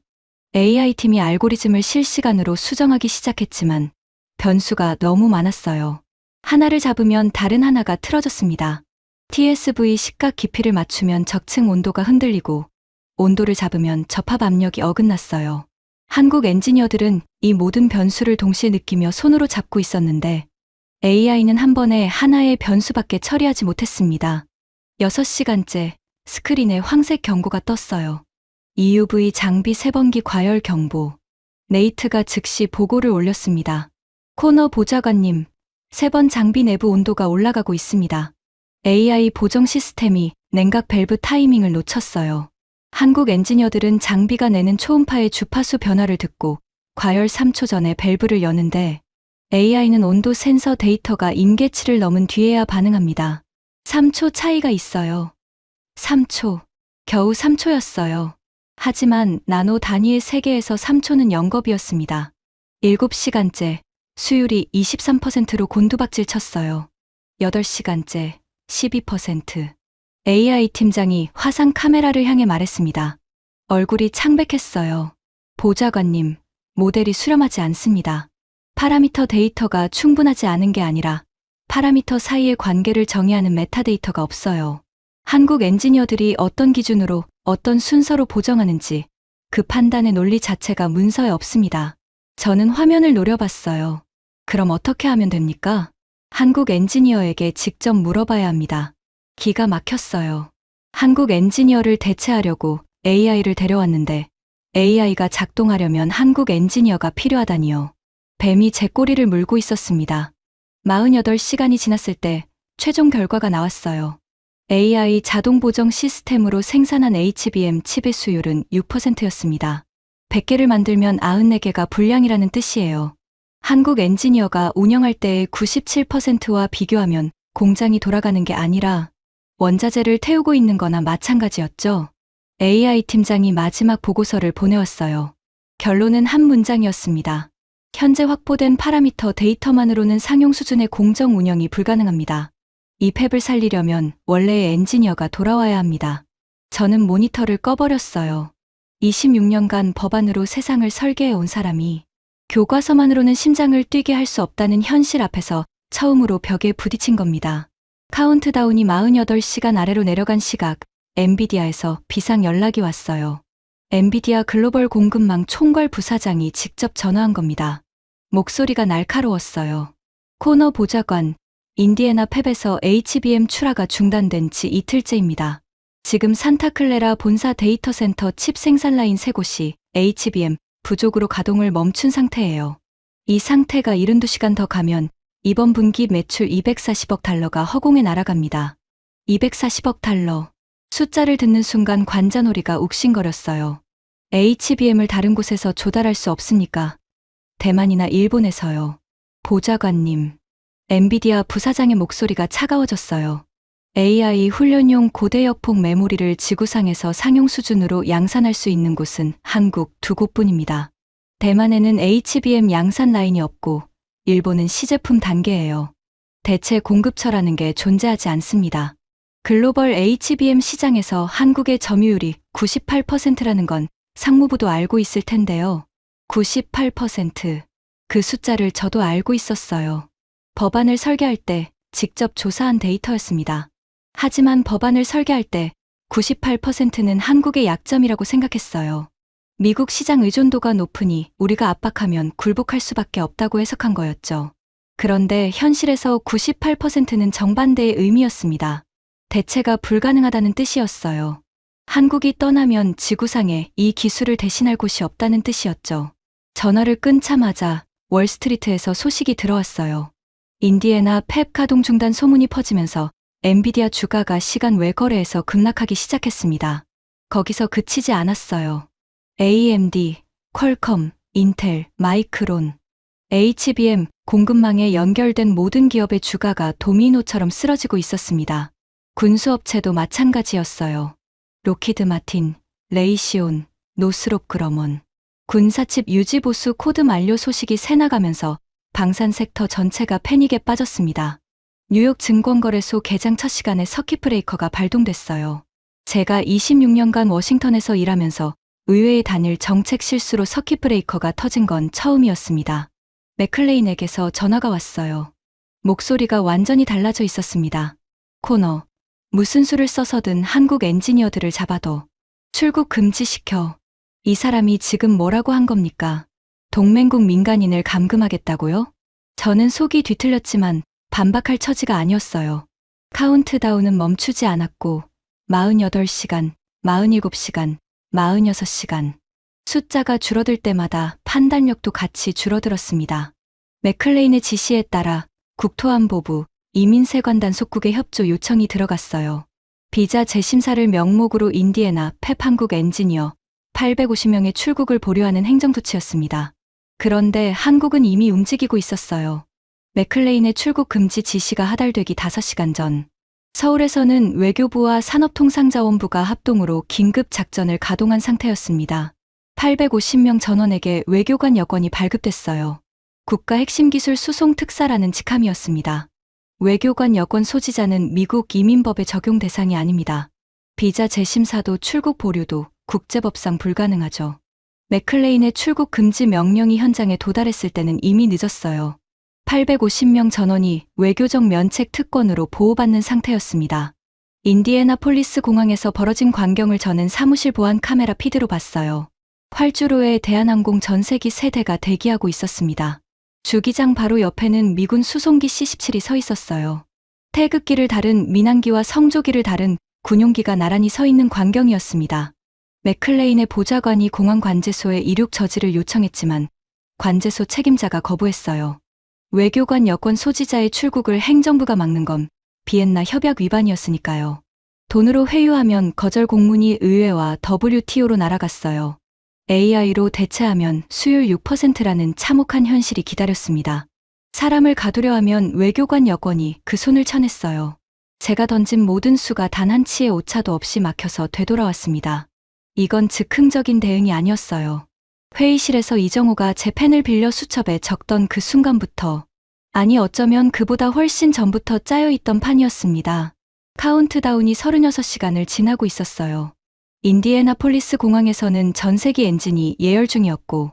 AI팀이 알고리즘을 실시간으로 수정하기 시작했지만 변수가 너무 많았어요. 하나를 잡으면 다른 하나가 틀어졌습니다. TSV 식각 깊이를 맞추면 적층 온도가 흔들리고 온도를 잡으면 접합 압력이 어긋났어요. 한국 엔지니어들은 이 모든 변수를 동시에 느끼며 손으로 잡고 있었는데 AI는 한 번에 하나의 변수밖에 처리하지 못했습니다. 6시간째 스크린에 황색 경고가 떴어요. EUV 장비 3번기 과열 경보. 네이트가 즉시 보고를 올렸습니다. 코너 보좌관님, 3번 장비 내부 온도가 올라가고 있습니다. AI 보정 시스템이 냉각 밸브 타이밍을 놓쳤어요. 한국 엔지니어들은 장비가 내는 초음파의 주파수 변화를 듣고 과열 3초 전에 밸브를 여는데 AI는 온도 센서 데이터가 임계치를 넘은 뒤에야 반응합니다. 3초 차이가 있어요. 3초. 겨우 3초였어요. 하지만 나노 단위의 세계에서 3초는 영겁이었습니다. 7시간째, 수율이 23%로 곤두박질 쳤어요. 8시간째, 12%. AI 팀장이 화상 카메라를 향해 말했습니다. 얼굴이 창백했어요. 보좌관님, 모델이 수렴하지 않습니다. 파라미터 데이터가 충분하지 않은 게 아니라 파라미터 사이의 관계를 정의하는 메타데이터가 없어요. 한국 엔지니어들이 어떤 기준으로 어떤 순서로 보정하는지 그 판단의 논리 자체가 문서에 없습니다. 저는 화면을 노려봤어요. 그럼 어떻게 하면 됩니까? 한국 엔지니어에게 직접 물어봐야 합니다. 기가 막혔어요. 한국 엔지니어를 대체하려고 AI를 데려왔는데 AI가 작동하려면 한국 엔지니어가 필요하다니요. 뱀이 제 꼬리를 물고 있었습니다. 48시간이 지났을 때 최종 결과가 나왔어요. AI 자동 보정 시스템으로 생산한 HBM 칩의 수율은 6%였습니다. 100개를 만들면 94개가 불량이라는 뜻이에요. 한국 엔지니어가 운영할 때의 97%와 비교하면 공장이 돌아가는 게 아니라 원자재를 태우고 있는 거나 마찬가지였죠. AI 팀장이 마지막 보고서를 보내왔어요. 결론은 한 문장이었습니다. 현재 확보된 파라미터 데이터만으로는 상용 수준의 공정 운영이 불가능합니다. 이 팹을 살리려면 원래의 엔지니어가 돌아와야 합니다. 저는 모니터를 꺼버렸어요. 26년간 법안으로 세상을 설계해 온 사람이 교과서만으로는 심장을 뛰게 할 수 없다는 현실 앞에서 처음으로 벽에 부딪힌 겁니다. 카운트다운이 48시간 아래로 내려간 시각, 엔비디아에서 비상 연락이 왔어요. 엔비디아 글로벌 공급망 총괄 부사장이 직접 전화한 겁니다. 목소리가 날카로웠어요. 코너 보좌관, 인디애나 팹에서 HBM 출하가 중단된 지 이틀째입니다. 지금 산타클레라 본사 데이터 센터 칩 생산 라인 3곳이 HBM 부족으로 가동을 멈춘 상태예요. 이 상태가 72시간 더 가면 이번 분기 매출 240억 달러가 허공에 날아갑니다. 240억 달러. 숫자를 듣는 순간 관자놀이가 욱신거렸어요. HBM을 다른 곳에서 조달할 수 없습니까? 대만이나 일본에서요. 보좌관님. 엔비디아 부사장의 목소리가 차가워졌어요. AI 훈련용 고대역폭 메모리를 지구상에서 상용 수준으로 양산할 수 있는 곳은 한국 2곳뿐입니다. 대만에는 HBM 양산 라인이 없고 일본은 시제품 단계예요. 대체 공급처라는 게 존재하지 않습니다. 글로벌 HBM 시장에서 한국의 점유율이 98%라는 건 상무부도 알고 있을 텐데요. 98%. 그 숫자를 저도 알고 있었어요. 법안을 설계할 때 직접 조사한 데이터였습니다. 하지만 법안을 설계할 때 98%는 한국의 약점이라고 생각했어요. 미국 시장 의존도가 높으니 우리가 압박하면 굴복할 수밖에 없다고 해석한 거였죠. 그런데 현실에서 98%는 정반대의 의미였습니다. 대체가 불가능하다는 뜻이었어요. 한국이 떠나면 지구상에 이 기술을 대신할 곳이 없다는 뜻이었죠. 전화를 끊자마자 월스트리트에서 소식이 들어왔어요. 인디애나 팹 가동 중단 소문이 퍼지면서 엔비디아 주가가 시간 외 거래에서 급락하기 시작했습니다. 거기서 그치지 않았어요. AMD, 퀄컴, 인텔, 마이크론, HBM 공급망에 연결된 모든 기업의 주가가 도미노처럼 쓰러지고 있었습니다. 군수업체도 마찬가지였어요. 로키드 마틴, 레이시온, 노스롭 그러먼. 군사칩 유지 보수 코드 만료 소식이 새나가면서 방산 섹터 전체가 패닉에 빠졌습니다. 뉴욕 증권거래소 개장 첫 시간에 서킷 브레이커가 발동됐어요. 제가 26년간 워싱턴에서 일하면서 의외의 단일 정책 실수로 서킷 브레이커가 터진 건 처음이었습니다. 맥클레인에게서 전화가 왔어요. 목소리가 완전히 달라져 있었습니다. 코너. 무슨 수를 써서든 한국 엔지니어들을 잡아도 출국 금지시켜. 이 사람이 지금 뭐라고 한 겁니까? 동맹국 민간인을 감금하겠다고요? 저는 속이 뒤틀렸지만 반박할 처지가 아니었어요. 카운트다운은 멈추지 않았고 48시간, 47시간, 46시간. 숫자가 줄어들 때마다 판단력도 같이 줄어들었습니다. 맥클레인의 지시에 따라 국토안보부, 이민세관단 속국의 협조 요청이 들어갔어요. 비자 재심사를 명목으로 인디애나 팹 한국 엔지니어 850명의 출국을 보류하는 행정조치였습니다. 그런데 한국은 이미 움직이고 있었어요. 맥클레인의 출국 금지 지시가 하달되기 5시간 전, 서울에서는 외교부와 산업통상자원부가 합동으로 긴급 작전을 가동한 상태였습니다. 850명 전원에게 외교관 여권이 발급됐어요. 국가 핵심 기술 수송 특사라는 직함이었습니다. 외교관 여권 소지자는 미국 이민법의 적용 대상이 아닙니다. 비자 재심사도 출국 보류도 국제법상 불가능하죠. 맥클레인의 출국 금지 명령이 현장에 도달했을 때는 이미 늦었어요. 850명 전원이 외교적 면책 특권으로 보호받는 상태였습니다. 인디애나폴리스 공항에서 벌어진 광경을 저는 사무실 보안 카메라 피드로 봤어요. 활주로에 대한항공 전세기 3대가 대기하고 있었습니다. 주기장 바로 옆에는 미군 수송기 C-17이 서 있었어요. 태극기를 다른 민항기와 성조기를 다른 군용기가 나란히 서 있는 광경이었습니다. 맥클레인의 보좌관이 공항 관제소에 이륙 저지를 요청했지만 관제소 책임자가 거부했어요. 외교관 여권 소지자의 출국을 행정부가 막는 건 비엔나 협약 위반이었으니까요. 돈으로 회유하면 거절 공문이 의회와 WTO로 날아갔어요. AI로 대체하면 수율 6%라는 참혹한 현실이 기다렸습니다. 사람을 가두려 하면 외교관 여권이 그 손을 쳐냈어요. 제가 던진 모든 수가 단 한 치의 오차도 없이 막혀서 되돌아왔습니다. 이건 즉흥적인 대응이 아니었어요. 회의실에서 이정호가 제 펜을 빌려 수첩에 적던 그 순간부터, 아니 어쩌면 그보다 훨씬 전부터 짜여있던 판이었습니다. 카운트다운이 36시간을 지나고 있었어요. 인디애나폴리스 공항에서는 전세기 엔진이 예열 중이었고,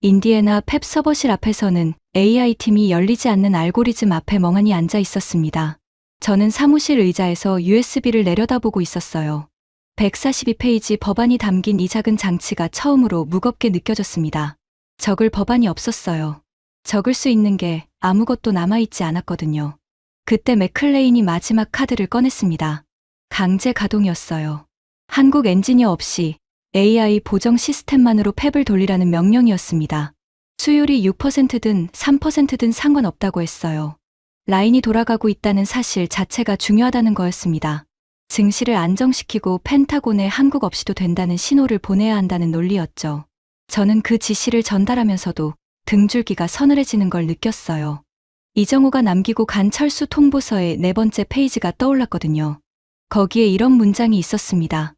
인디애나 팹 서버실 앞에서는 AI팀이 열리지 않는 알고리즘 앞에 멍하니 앉아 있었습니다. 저는 사무실 의자에서 USB를 내려다보고 있었어요. 142페이지 법안이 담긴 이 작은 장치가 처음으로 무겁게 느껴졌습니다. 적을 법안이 없었어요. 적을 수 있는 게 아무것도 남아있지 않았거든요. 그때 맥클레인이 마지막 카드를 꺼냈습니다. 강제 가동이었어요. 한국 엔지니어 없이 AI 보정 시스템만으로 팹을 돌리라는 명령이었습니다. 수율이 6%든 3%든 상관없다고 했어요. 라인이 돌아가고 있다는 사실 자체가 중요하다는 거였습니다. 증시를 안정시키고 펜타곤에 한국 없이도 된다는 신호를 보내야 한다는 논리였죠. 저는 그 지시를 전달하면서도 등줄기가 서늘해지는 걸 느꼈어요. 이정호가 남기고 간 철수 통보서의 4번째 페이지가 떠올랐거든요. 거기에 이런 문장이 있었습니다.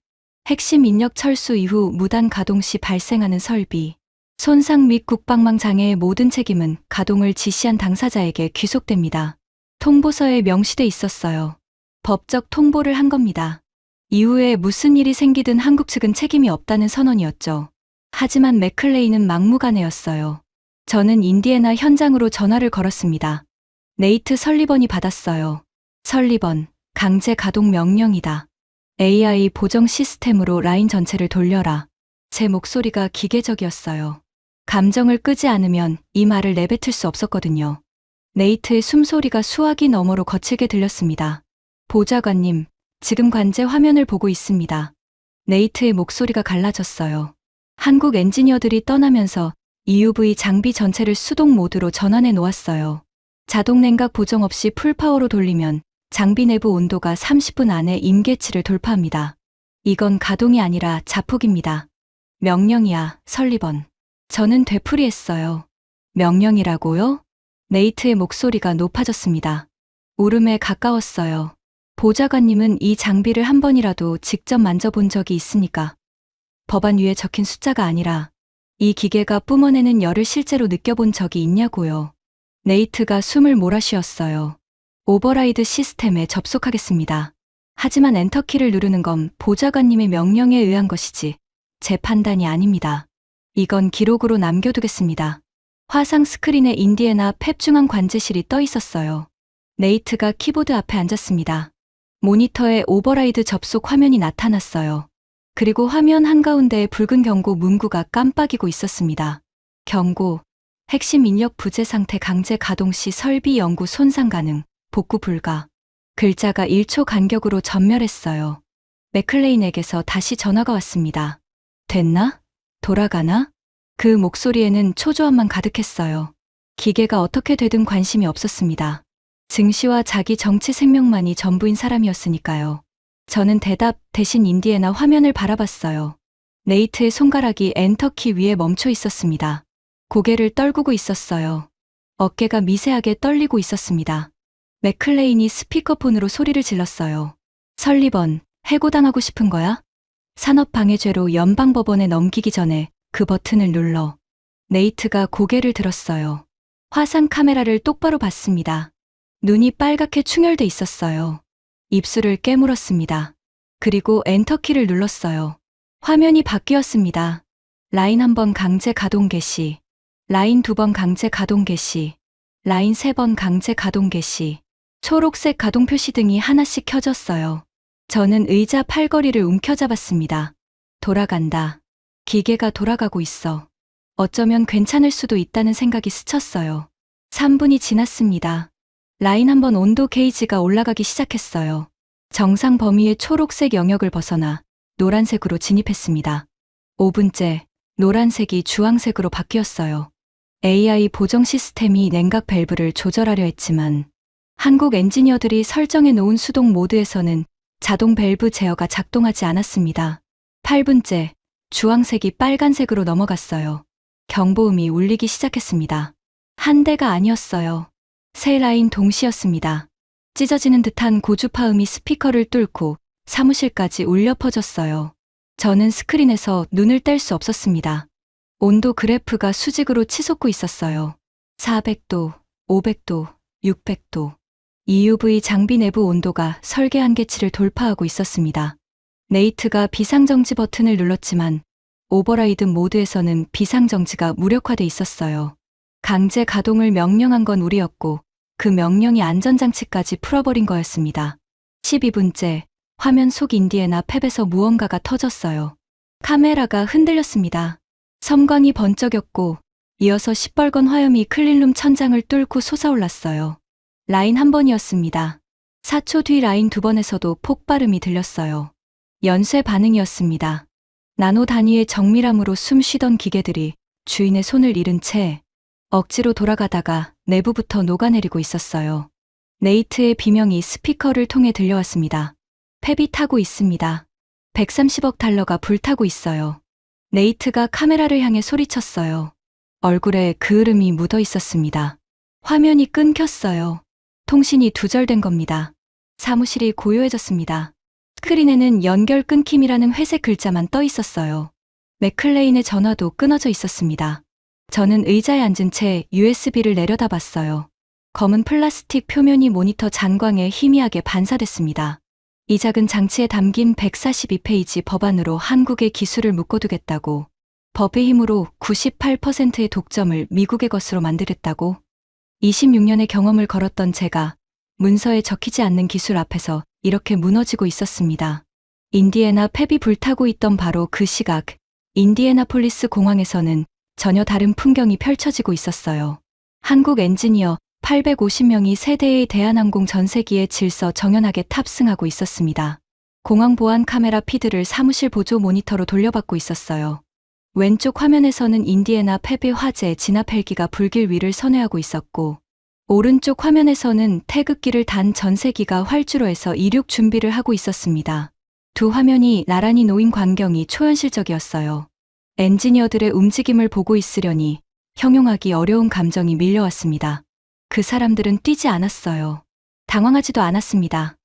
핵심 인력 철수 이후 무단 가동 시 발생하는 설비, 손상 및 국방망 장애의 모든 책임은 가동을 지시한 당사자에게 귀속됩니다. 통보서에 명시돼 있었어요. 법적 통보를 한 겁니다. 이후에 무슨 일이 생기든 한국 측은 책임이 없다는 선언이었죠. 하지만 맥클레인은 막무가내였어요. 저는 인디애나 현장으로 전화를 걸었습니다. 네이트 설리번이 받았어요. 설리번, 강제 가동 명령이다. AI 보정 시스템으로 라인 전체를 돌려라. 제 목소리가 기계적이었어요. 감정을 끄지 않으면 이 말을 내뱉을 수 없었거든요. 네이트의 숨소리가 수화기 너머로 거칠게 들렸습니다. 보좌관님, 지금 관제 화면을 보고 있습니다. 네이트의 목소리가 갈라졌어요. 한국 엔지니어들이 떠나면서 EUV 장비 전체를 수동 모드로 전환해 놓았어요. 자동 냉각 보정 없이 풀파워로 돌리면 장비 내부 온도가 30분 안에 임계치를 돌파합니다. 이건 가동이 아니라 자폭입니다. 명령이야, 설리번. 저는 되풀이했어요. 명령이라고요? 네이트의 목소리가 높아졌습니다. 울음에 가까웠어요. 보좌관님은 이 장비를 한 번이라도 직접 만져본 적이 있으니까. 법안 위에 적힌 숫자가 아니라 이 기계가 뿜어내는 열을 실제로 느껴본 적이 있냐고요. 네이트가 숨을 몰아쉬었어요. 오버라이드 시스템에 접속하겠습니다. 하지만 엔터키를 누르는 건 보좌관님의 명령에 의한 것이지 제 판단이 아닙니다. 이건 기록으로 남겨두겠습니다. 화상 스크린에 인디애나 팹 중앙 관제실이 떠 있었어요. 네이트가 키보드 앞에 앉았습니다. 모니터에 오버라이드 접속 화면이 나타났어요. 그리고 화면 한가운데에 붉은 경고 문구가 깜빡이고 있었습니다. 경고, 핵심 인력 부재 상태 강제 가동 시 설비 연구 손상 가능, 복구 불가. 글자가 1초 간격으로 전멸했어요. 맥클레인에게서 다시 전화가 왔습니다. 됐나? 돌아가나? 그 목소리에는 초조함만 가득했어요. 기계가 어떻게 되든 관심이 없었습니다. 증시와 자기 정치 생명만이 전부인 사람이었으니까요. 저는 대답 대신 인디애나 화면을 바라봤어요. 네이트의 손가락이 엔터키 위에 멈춰 있었습니다. 고개를 떨구고 있었어요. 어깨가 미세하게 떨리고 있었습니다. 맥클레인이 스피커폰으로 소리를 질렀어요. 설리번, 해고당하고 싶은 거야? 산업방해죄로 연방법원에 넘기기 전에 그 버튼을 눌러. 네이트가 고개를 들었어요. 화상 카메라를 똑바로 봤습니다. 눈이 빨갛게 충혈돼 있었어요. 입술을 깨물었습니다. 그리고 엔터키를 눌렀어요. 화면이 바뀌었습니다. 라인 1번 강제 가동 개시, 라인 2번 강제 가동 개시, 라인 3번 강제 가동 개시, 초록색 가동 표시 등이 하나씩 켜졌어요. 저는 의자 팔걸이를 움켜잡았습니다. 돌아간다. 기계가 돌아가고 있어. 어쩌면 괜찮을 수도 있다는 생각이 스쳤어요. 3분이 지났습니다. 라인 1번 온도 게이지가 올라가기 시작했어요. 정상 범위의 초록색 영역을 벗어나 노란색으로 진입했습니다. 5분째, 노란색이 주황색으로 바뀌었어요. AI 보정 시스템이 냉각 밸브를 조절하려 했지만 한국 엔지니어들이 설정해 놓은 수동 모드에서는 자동 밸브 제어가 작동하지 않았습니다. 8분째, 주황색이 빨간색으로 넘어갔어요. 경보음이 울리기 시작했습니다. 한 대가 아니었어요. 세 라인 동시였습니다. 찢어지는 듯한 고주파음이 스피커를 뚫고 사무실까지 울려 퍼졌어요. 저는 스크린에서 눈을 뗄 수 없었습니다. 온도 그래프가 수직으로 치솟고 있었어요. 400도, 500도, 600도. EUV 장비 내부 온도가 설계 한계치를 돌파하고 있었습니다. 네이트가 비상정지 버튼을 눌렀지만 오버라이드 모드에서는 비상정지가 무력화돼 있었어요. 강제 가동을 명령한 건 우리였고 그 명령이 안전장치까지 풀어버린 거였습니다. 12분째, 화면 속 인디애나 팹에서 무언가가 터졌어요. 카메라가 흔들렸습니다. 섬광이 번쩍였고 이어서 시뻘건 화염이 클린룸 천장을 뚫고 솟아올랐어요. 라인 한 번이었습니다. 4초 뒤 라인 두 번에서도 폭발음이 들렸어요. 연쇄 반응이었습니다. 나노 단위의 정밀함으로 숨 쉬던 기계들이 주인의 손을 잃은 채 억지로 돌아가다가 내부부터 녹아내리고 있었어요. 네이트의 비명이 스피커를 통해 들려왔습니다. 팹이 타고 있습니다. 130억 달러가 불타고 있어요. 네이트가 카메라를 향해 소리쳤어요. 얼굴에 그을음이 묻어 있었습니다. 화면이 끊겼어요. 통신이 두절된 겁니다. 사무실이 고요해졌습니다. 스크린에는 연결 끊김이라는 회색 글자만 떠 있었어요. 맥클레인의 전화도 끊어져 있었습니다. 저는 의자에 앉은 채 USB를 내려다봤어요. 검은 플라스틱 표면이 모니터 잔광에 희미하게 반사됐습니다. 이 작은 장치에 담긴 142페이지 법안으로 한국의 기술을 묶어두겠다고, 법의 힘으로 98%의 독점을 미국의 것으로 만들겠다고. 26년의 경험을 걸었던 제가 문서에 적히지 않는 기술 앞에서 이렇게 무너지고 있었습니다. 인디애나 팹이 불타고 있던 바로 그 시각, 인디애나폴리스 공항에서는 전혀 다른 풍경이 펼쳐지고 있었어요. 한국 엔지니어 850명이 세대의 대한항공 전세기에 질서 정연하게 탑승하고 있었습니다. 공항 보안 카메라 피드를 사무실 보조 모니터로 돌려받고 있었어요. 왼쪽 화면에서는 인디애나 팹의 화재 진압 헬기가 불길 위를 선회하고 있었고, 오른쪽 화면에서는 태극기를 단 전세기가 활주로에서 이륙 준비를 하고 있었습니다. 두 화면이 나란히 놓인 광경이 초현실적이었어요. 엔지니어들의 움직임을 보고 있으려니 형용하기 어려운 감정이 밀려왔습니다. 그 사람들은 뛰지 않았어요. 당황하지도 않았습니다.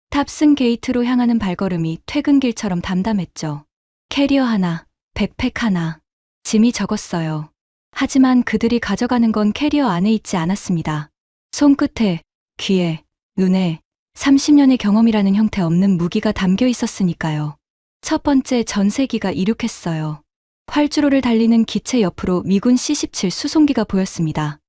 탑승 게이트로 향하는 발걸음이 퇴근길처럼 담담했죠. 캐리어 하나, 백팩 하나, 짐이 적었어요. 하지만 그들이 가져가는 건 캐리어 안에 있지 않았습니다. 손끝에, 귀에, 눈에 30년의 경험이라는 형태 없는 무기가 담겨 있었으니까요. 첫 번째 전세기가 이륙했어요. 활주로를 달리는 기체 옆으로 미군 C-17 수송기가 보였습니다.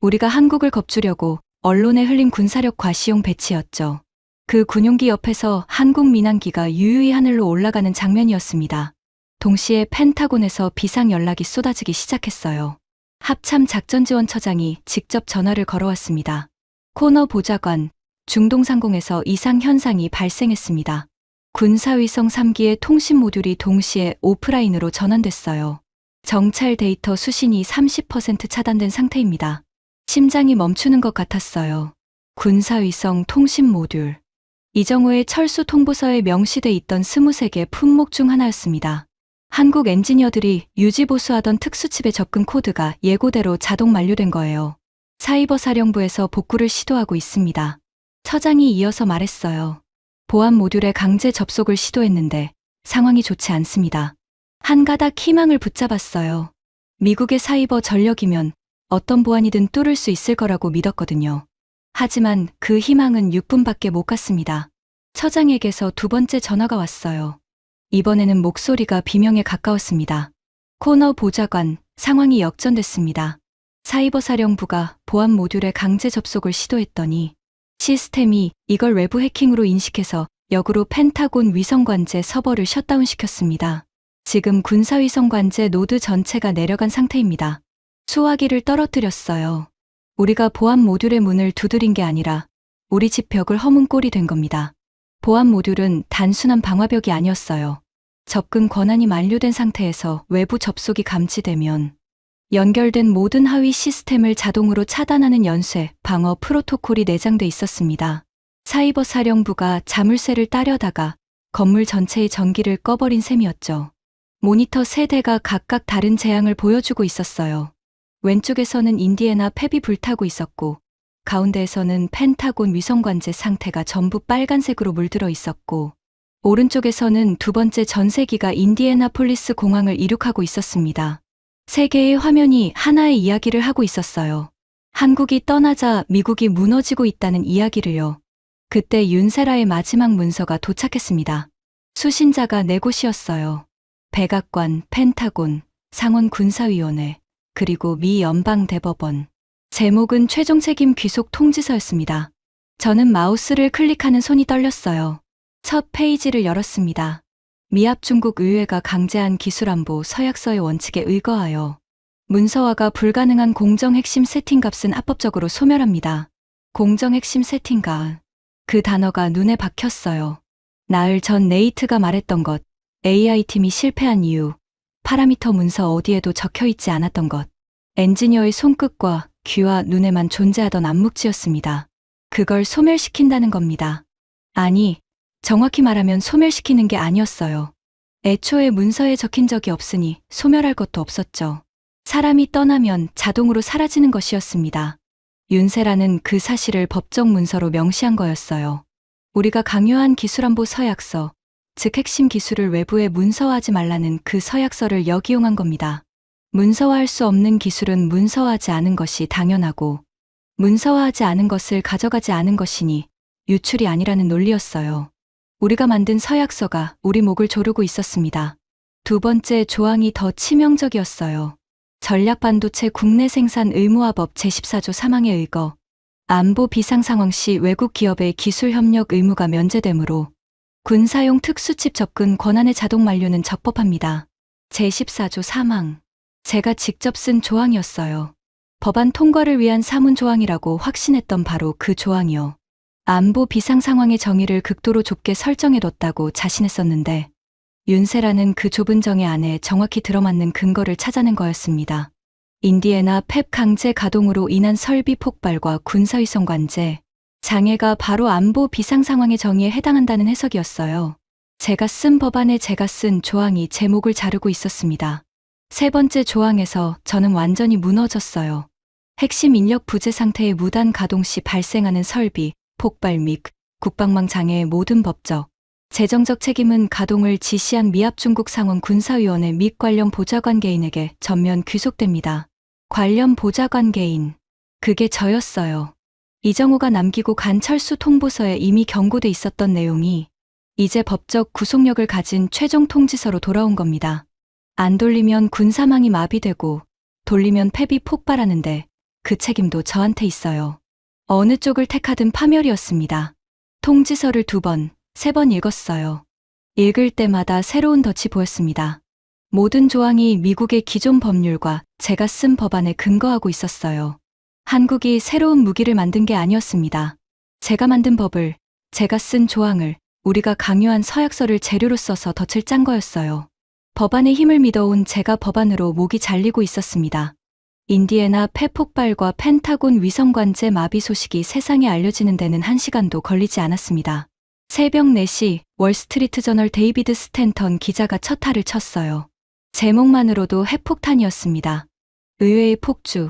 우리가 한국을 겁주려고 언론에 흘린 군사력 과시용 배치였죠. 그 군용기 옆에서 한국 민항기가 유유히 하늘로 올라가는 장면이었습니다. 동시에 펜타곤에서 비상 연락이 쏟아지기 시작했어요. 합참 작전지원처장이 직접 전화를 걸어왔습니다. 코너 보좌관, 중동상공에서 이상 현상이 발생했습니다. 군사위성 3기의 통신 모듈이 동시에 오프라인으로 전환됐어요. 정찰 데이터 수신이 30% 차단된 상태입니다. 심장이 멈추는 것 같았어요. 군사위성 통신 모듈. 이정호의 철수 통보서에 명시돼 있던 23개 품목 중 하나였습니다. 한국 엔지니어들이 유지보수하던 특수칩의 접근 코드가 예고대로 자동 만료된 거예요. 사이버 사령부에서 복구를 시도하고 있습니다. 처장이 이어서 말했어요. 보안 모듈에 강제 접속을 시도했는데 상황이 좋지 않습니다. 한 가닥 희망을 붙잡았어요. 미국의 사이버 전력이면 어떤 보안이든 뚫을 수 있을 거라고 믿었거든요. 하지만 그 희망은 6분밖에 못 갔습니다. 처장에게서 두 번째 전화가 왔어요. 이번에는 목소리가 비명에 가까웠습니다. 코너 보좌관, 상황이 역전됐습니다. 사이버 사령부가 보안 모듈에 강제 접속을 시도했더니 시스템이 이걸 외부 해킹으로 인식해서 역으로 펜타곤 위성관제 서버를 셧다운시켰습니다. 지금 군사위성관제 노드 전체가 내려간 상태입니다. 수화기를 떨어뜨렸어요. 우리가 보안 모듈의 문을 두드린 게 아니라 우리 집 벽을 허문 꼴이 된 겁니다. 보안 모듈은 단순한 방화벽이 아니었어요. 접근 권한이 만료된 상태에서 외부 접속이 감지되면 연결된 모든 하위 시스템을 자동으로 차단하는 연쇄, 방어 프로토콜이 내장돼 있었습니다. 사이버 사령부가 자물쇠를 따려다가 건물 전체의 전기를 꺼버린 셈이었죠. 모니터 세 대가 각각 다른 재앙을 보여주고 있었어요. 왼쪽에서는 인디애나 팹이 불타고 있었고, 가운데에서는 펜타곤 위성관제 상태가 전부 빨간색으로 물들어 있었고, 오른쪽에서는 두 번째 전세기가 인디애나폴리스 공항을 이륙하고 있었습니다. 세 개의 화면이 하나의 이야기를 하고 있었어요. 한국이 떠나자 미국이 무너지고 있다는 이야기를요. 그때 윤세라의 마지막 문서가 도착했습니다. 수신자가 네 곳이었어요. 백악관, 펜타곤, 상원군사위원회, 그리고 미 연방대법원. 제목은 최종 책임 귀속 통지서였습니다. 저는 마우스를 클릭하는 손이 떨렸어요. 첫 페이지를 열었습니다. 미합 중국 의회가 강제한 기술안보 서약서의 원칙에 의거하여 문서화가 불가능한 공정 핵심 세팅값은 합법적으로 소멸합니다. 공정 핵심 세팅값. 그 단어가 눈에 박혔어요. 나흘 전 네이트가 말했던 것, AI팀이 실패한 이유, 파라미터 문서 어디에도 적혀있지 않았던 것, 엔지니어의 손끝과 귀와 눈에만 존재하던 암묵지였습니다. 그걸 소멸시킨다는 겁니다. 아니, 정확히 말하면 소멸시키는 게 아니었어요. 애초에 문서에 적힌 적이 없으니 소멸할 것도 없었죠. 사람이 떠나면 자동으로 사라지는 것이었습니다. 윤세라는 그 사실을 법적 문서로 명시한 거였어요. 우리가 강요한 기술안보 서약서, 즉 핵심 기술을 외부에 문서화하지 말라는 그 서약서를 역이용한 겁니다. 문서화할 수 없는 기술은 문서화하지 않은 것이 당연하고 문서화하지 않은 것을 가져가지 않은 것이니 유출이 아니라는 논리였어요. 우리가 만든 서약서가 우리 목을 조르고 있었습니다. 두 번째 조항이 더 치명적이었어요. 전략반도체 국내 생산 의무화법 제14조 3항에 의거 안보 비상 상황 시 외국 기업의 기술 협력 의무가 면제되므로 군사용 특수칩 접근 권한의 자동 만료는 적법합니다. 제14조 3항. 제가 직접 쓴 조항이었어요. 법안 통과를 위한 사문 조항이라고 확신했던 바로 그 조항이요. 안보 비상 상황의 정의를 극도로 좁게 설정해뒀다고 자신했었는데 윤세라는 그 좁은 정의 안에 정확히 들어맞는 근거를 찾아낸 거였습니다. 인디애나 펩 강제 가동으로 인한 설비 폭발과 군사위성 관제, 장애가 바로 안보 비상 상황의 정의에 해당한다는 해석이었어요. 제가 쓴 법안에 제가 쓴 조항이 제 목을 자르고 있었습니다. 세 번째 조항에서 저는 완전히 무너졌어요. 핵심 인력 부재 상태의 무단 가동 시 발생하는 설비, 폭발 및 국방망 장애의 모든 법적, 재정적 책임은 가동을 지시한 미합 중국 상원 군사위원회 및 관련 보좌관계인에게 전면 귀속됩니다. 관련 보좌관계인. 그게 저였어요. 이정호가 남기고 간 철수 통보서에 이미 경고돼 있었던 내용이 이제 법적 구속력을 가진 최종 통지서로 돌아온 겁니다. 안 돌리면 군사망이 마비되고 돌리면 폐비 폭발하는데 그 책임도 저한테 있어요. 어느 쪽을 택하든 파멸이었습니다. 통지서를 2번, 3번 읽었어요. 읽을 때마다 새로운 덫이 보였습니다. 모든 조항이 미국의 기존 법률과 제가 쓴 법안에 근거하고 있었어요. 한국이 새로운 무기를 만든 게 아니었습니다. 제가 만든 법을, 제가 쓴 조항을, 우리가 강요한 서약서를 재료로 써서 덫을 짠 거였어요. 법안의 힘을 믿어온 제가 법안으로 목이 잘리고 있었습니다. 인디애나 폐 폭발과 펜타곤 위성관제 마비 소식이 세상에 알려지는 데는 1시간도 걸리지 않았습니다. 새벽 4시 월스트리트 저널 데이비드 스탠턴 기자가 첫 탈을 쳤어요. 제목만으로도 핵폭탄이었습니다. 의외의 폭주,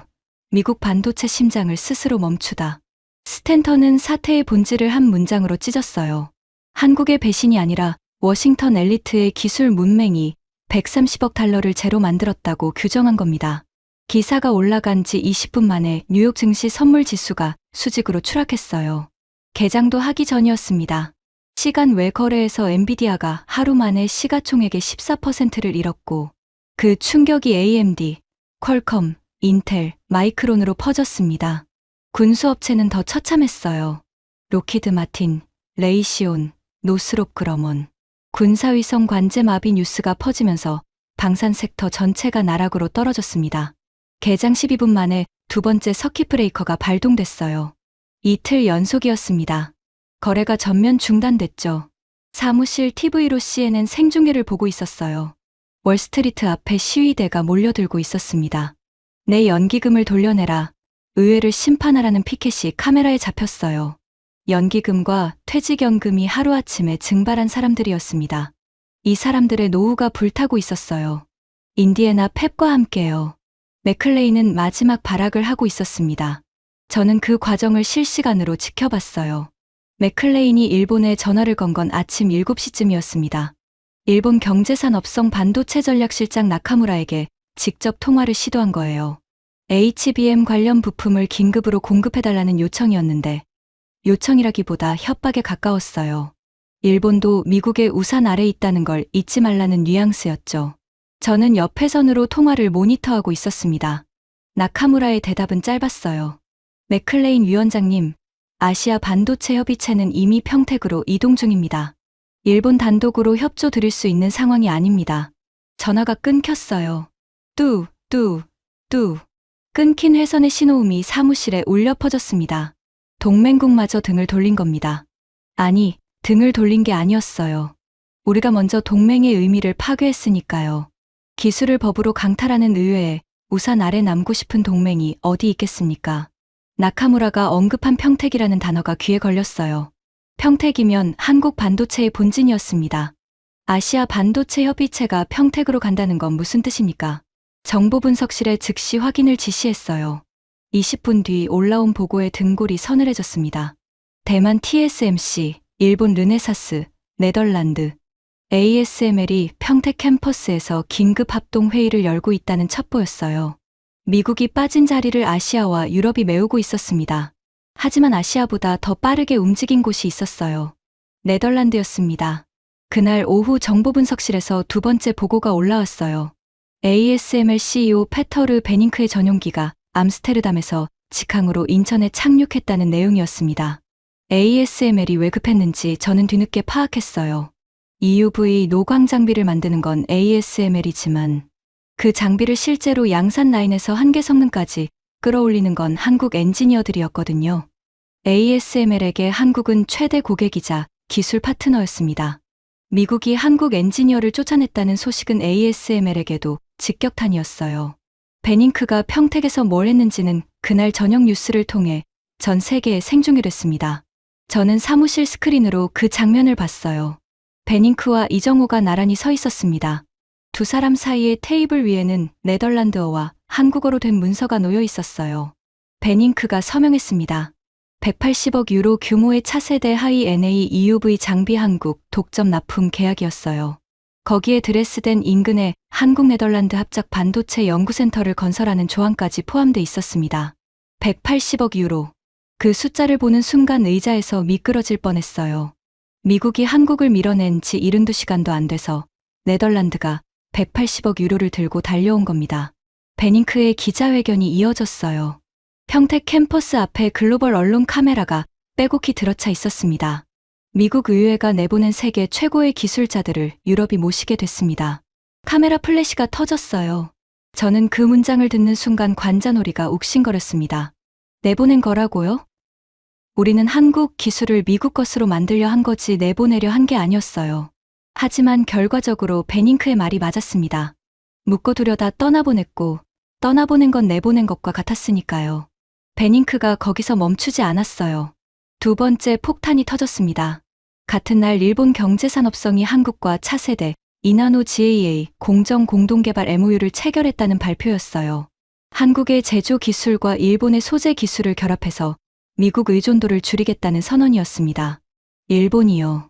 미국 반도체 심장을 스스로 멈추다. 스탠턴은 사태의 본질을 한 문장으로 찢었어요. 한국의 배신이 아니라 워싱턴 엘리트의 기술 문맹이 130억 달러를 제로 만들었다고 규정한 겁니다. 기사가 올라간 지 20분 만에 뉴욕 증시 선물 지수가 수직으로 추락했어요. 개장도 하기 전이었습니다. 시간 외 거래에서 엔비디아가 하루 만에 시가총액의 14%를 잃었고 그 충격이 AMD, 퀄컴, 인텔, 마이크론으로 퍼졌습니다. 군수업체는 더 처참했어요. 로키드 마틴, 레이시온, 노스롭 그러먼. 군사위성 관제 마비 뉴스가 퍼지면서 방산 섹터 전체가 나락으로 떨어졌습니다. 개장 12분 만에 두 번째 서킷 브레이커가 발동됐어요. 이틀 연속이었습니다. 거래가 전면 중단됐죠. 사무실 TV로 CNN 생중계를 보고 있었어요. 월스트리트 앞에 시위대가 몰려들고 있었습니다. 내 연기금을 돌려내라. 의회를 심판하라는 피켓이 카메라에 잡혔어요. 연기금과 퇴직연금이 하루아침에 증발한 사람들이었습니다. 이 사람들의 노후가 불타고 있었어요. 인디애나 펩과 함께요. 맥클레인은 마지막 발악을 하고 있었습니다. 저는 그 과정을 실시간으로 지켜봤어요. 맥클레인이 일본에 전화를 건 건 아침 7시쯤이었습니다. 일본 경제산업성 반도체 전략실장 나카무라에게 직접 통화를 시도한 거예요. HBM 관련 부품을 긴급으로 공급해달라는 요청이었는데 요청이라기보다 협박에 가까웠어요. 일본도 미국의 우산 아래 있다는 걸 잊지 말라는 뉘앙스였죠. 저는 옆회선으로 통화를 모니터하고 있었습니다. 나카무라의 대답은 짧았어요. 맥클레인 위원장님, 아시아 반도체 협의체는 이미 평택으로 이동 중입니다. 일본 단독으로 협조 드릴 수 있는 상황이 아닙니다. 전화가 끊겼어요. 뚜. 끊긴 회선의 신호음이 사무실에 울려 퍼졌습니다. 동맹국마저 등을 돌린 겁니다. 아니, 등을 돌린 게 아니었어요. 우리가 먼저 동맹의 의미를 파괴했으니까요. 기술을 법으로 강탈하는 의회에 우산 아래 남고 싶은 동맹이 어디 있겠습니까? 나카무라가 언급한 평택이라는 단어가 귀에 걸렸어요. 평택이면 한국 반도체의 본진이었습니다. 아시아 반도체 협의체가 평택으로 간다는 건 무슨 뜻입니까? 정보분석실에 즉시 확인을 지시했어요. 20분 뒤 올라온 보고에 등골이 서늘해졌습니다. 대만 TSMC, 일본 르네사스, 네덜란드, ASML이 평택 캠퍼스에서 긴급 합동회의를 열고 있다는 첩보였어요. 미국이 빠진 자리를 아시아와 유럽이 메우고 있었습니다. 하지만 아시아보다 더 빠르게 움직인 곳이 있었어요. 네덜란드였습니다. 그날 오후 정보분석실에서 두 번째 보고가 올라왔어요. ASML CEO 페터르 베닝크의 전용기가 암스테르담에서 직항으로 인천에 착륙했다는 내용이었습니다. ASML이 왜 급했는지 저는 뒤늦게 파악했어요. EUV 노광 장비를 만드는 건 ASML이지만 그 장비를 실제로 양산 라인에서 한계 성능까지 끌어올리는 건 한국 엔지니어들이었거든요. ASML에게 한국은 최대 고객이자 기술 파트너였습니다. 미국이 한국 엔지니어를 쫓아냈다는 소식은 ASML에게도 직격탄이었어요. 베닝크가 평택에서 뭘 했는지는 그날 저녁 뉴스를 통해 전 세계에 생중계됐습니다. 저는 사무실 스크린으로 그 장면을 봤어요. 베닝크와 이정호가 나란히 서 있었습니다. 두 사람 사이의 테이블 위에는 네덜란드어와 한국어로 된 문서가 놓여 있었어요. 베닝크가 서명했습니다. 180억 유로 규모의 차세대 하이 NA EUV 장비 한국 독점 납품 계약이었어요. 거기에 드레스덴 인근에 한국 네덜란드 합작 반도체 연구센터를 건설하는 조항까지 포함돼 있었습니다. 180억 유로. 그 숫자를 보는 순간 의자에서 미끄러질 뻔했어요. 미국이 한국을 밀어낸 지 72시간도 안 돼서 네덜란드가 180억 유로를 들고 달려온 겁니다. 베닝크의 기자회견이 이어졌어요. 평택 캠퍼스 앞에 글로벌 언론 카메라가 빼곡히 들어차 있었습니다. 미국 의회가 내보낸 세계 최고의 기술자들을 유럽이 모시게 됐습니다. 카메라 플래시가 터졌어요. 저는 그 문장을 듣는 순간 관자놀이가 욱신거렸습니다. 내보낸 거라고요? 우리는 한국 기술을 미국 것으로 만들려 한 거지 내보내려 한 게 아니었어요. 하지만 결과적으로 베닝크의 말이 맞았습니다. 묶어두려다 떠나보냈고 떠나보낸 건 내보낸 것과 같았으니까요. 베닝크가 거기서 멈추지 않았어요. 두 번째 폭탄이 터졌습니다. 같은 날 일본 경제산업성이 한국과 차세대 이나노 GAA 공정 공동개발 MOU를 체결했다는 발표였어요. 한국의 제조 기술과 일본의 소재 기술을 결합해서 미국 의존도를 줄이겠다는 선언이었습니다. 일본이요.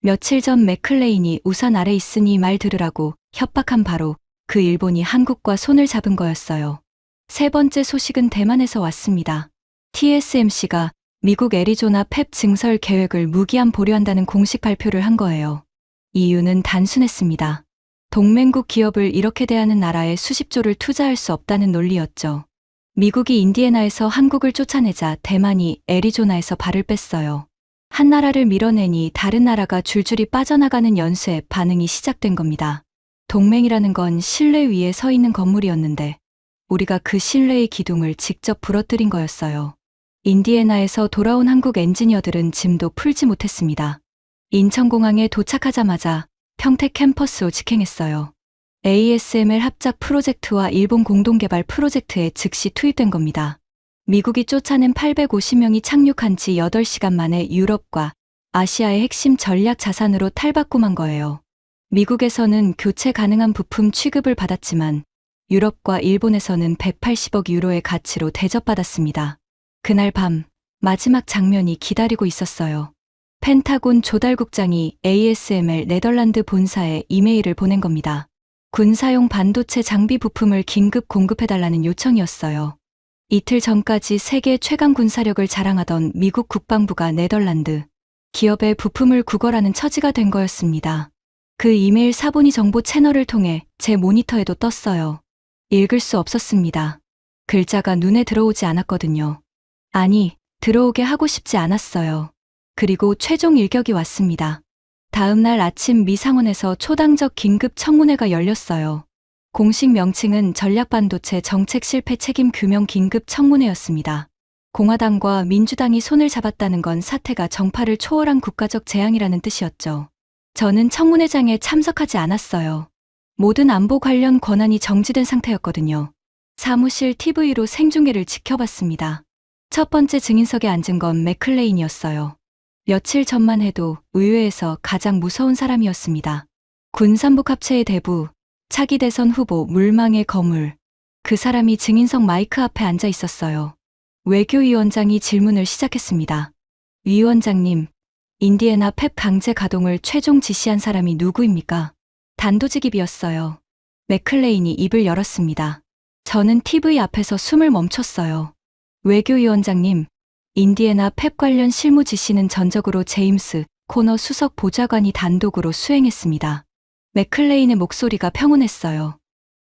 며칠 전 맥클레인이 우산 아래 있으니 말 들으라고 협박한 바로 그 일본이 한국과 손을 잡은 거였어요. 세 번째 소식은 대만에서 왔습니다. TSMC가 미국 애리조나 팹 증설 계획을 무기한 보류한다는 공식 발표를 한 거예요. 이유는 단순했습니다. 동맹국 기업을 이렇게 대하는 나라에 수십조를 투자할 수 없다는 논리였죠. 미국이 인디애나에서 한국을 쫓아내자 대만이 애리조나에서 발을 뺐어요. 한 나라를 밀어내니 다른 나라가 줄줄이 빠져나가는 연쇄 반응이 시작된 겁니다. 동맹이라는 건 신뢰 위에 서 있는 건물이었는데 우리가 그 신뢰의 기둥을 직접 부러뜨린 거였어요. 인디애나에서 돌아온 한국 엔지니어들은 짐도 풀지 못했습니다. 인천공항에 도착하자마자 평택 캠퍼스로 직행했어요. ASML 합작 프로젝트와 일본 공동개발 프로젝트에 즉시 투입된 겁니다. 미국이 쫓아낸 850명이 착륙한 지 8시간 만에 유럽과 아시아의 핵심 전략 자산으로 탈바꿈한 거예요. 미국에서는 교체 가능한 부품 취급을 받았지만 유럽과 일본에서는 180억 유로의 가치로 대접받았습니다. 그날 밤 마지막 장면이 기다리고 있었어요. 펜타곤 조달국장이 ASML 네덜란드 본사에 이메일을 보낸 겁니다. 군사용 반도체 장비 부품을 긴급 공급해달라는 요청이었어요. 이틀 전까지 세계 최강 군사력을 자랑하던 미국 국방부가 네덜란드 기업의 부품을 구걸하는 처지가 된 거였습니다. 그 이메일 사본이 정보 채널을 통해 제 모니터에도 떴어요. 읽을 수 없었습니다. 글자가 눈에 들어오지 않았거든요. 아니, 들어오게 하고 싶지 않았어요. 그리고 최종 일격이 왔습니다. 다음 날 아침 미상원에서 초당적 긴급 청문회가 열렸어요. 공식 명칭은 전략반도체 정책 실패 책임 규명 긴급 청문회였습니다. 공화당과 민주당이 손을 잡았다는 건 사태가 정파를 초월한 국가적 재앙이라는 뜻이었죠. 저는 청문회장에 참석하지 않았어요. 모든 안보 관련 권한이 정지된 상태였거든요. 사무실 TV로 생중계를 지켜봤습니다. 첫 번째 증인석에 앉은 건 맥클레인이었어요. 며칠 전만 해도 의회에서 가장 무서운 사람이었습니다. 군산복 합체의 대부, 차기 대선 후보 물망의 거물. 그 사람이 증인석 마이크 앞에 앉아 있었어요. 외교위원장이 질문을 시작했습니다. 위원장님, 인디애나 펩 강제 가동을 최종 지시한 사람이 누구입니까? 단도직입이었어요. 맥클레인이 입을 열었습니다. 저는 TV 앞에서 숨을 멈췄어요. 외교위원장님, 인디애나 펩 관련 실무 지시는 전적으로 제임스 코너 수석 보좌관이 단독으로 수행했습니다. 맥클레인의 목소리가 평온했어요.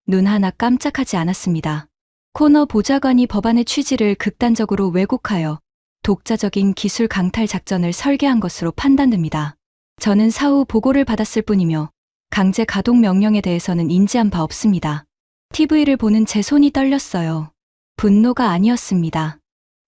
눈 하나 깜짝하지 않았습니다. 코너 보좌관이 법안의 취지를 극단적으로 왜곡하여 독자적인 기술 강탈 작전을 설계한 것으로 판단됩니다. 저는 사후 보고를 받았을 뿐이며 강제 가동 명령에 대해서는 인지한 바 없습니다. TV를 보는 제 손이 떨렸어요. 분노가 아니었습니다.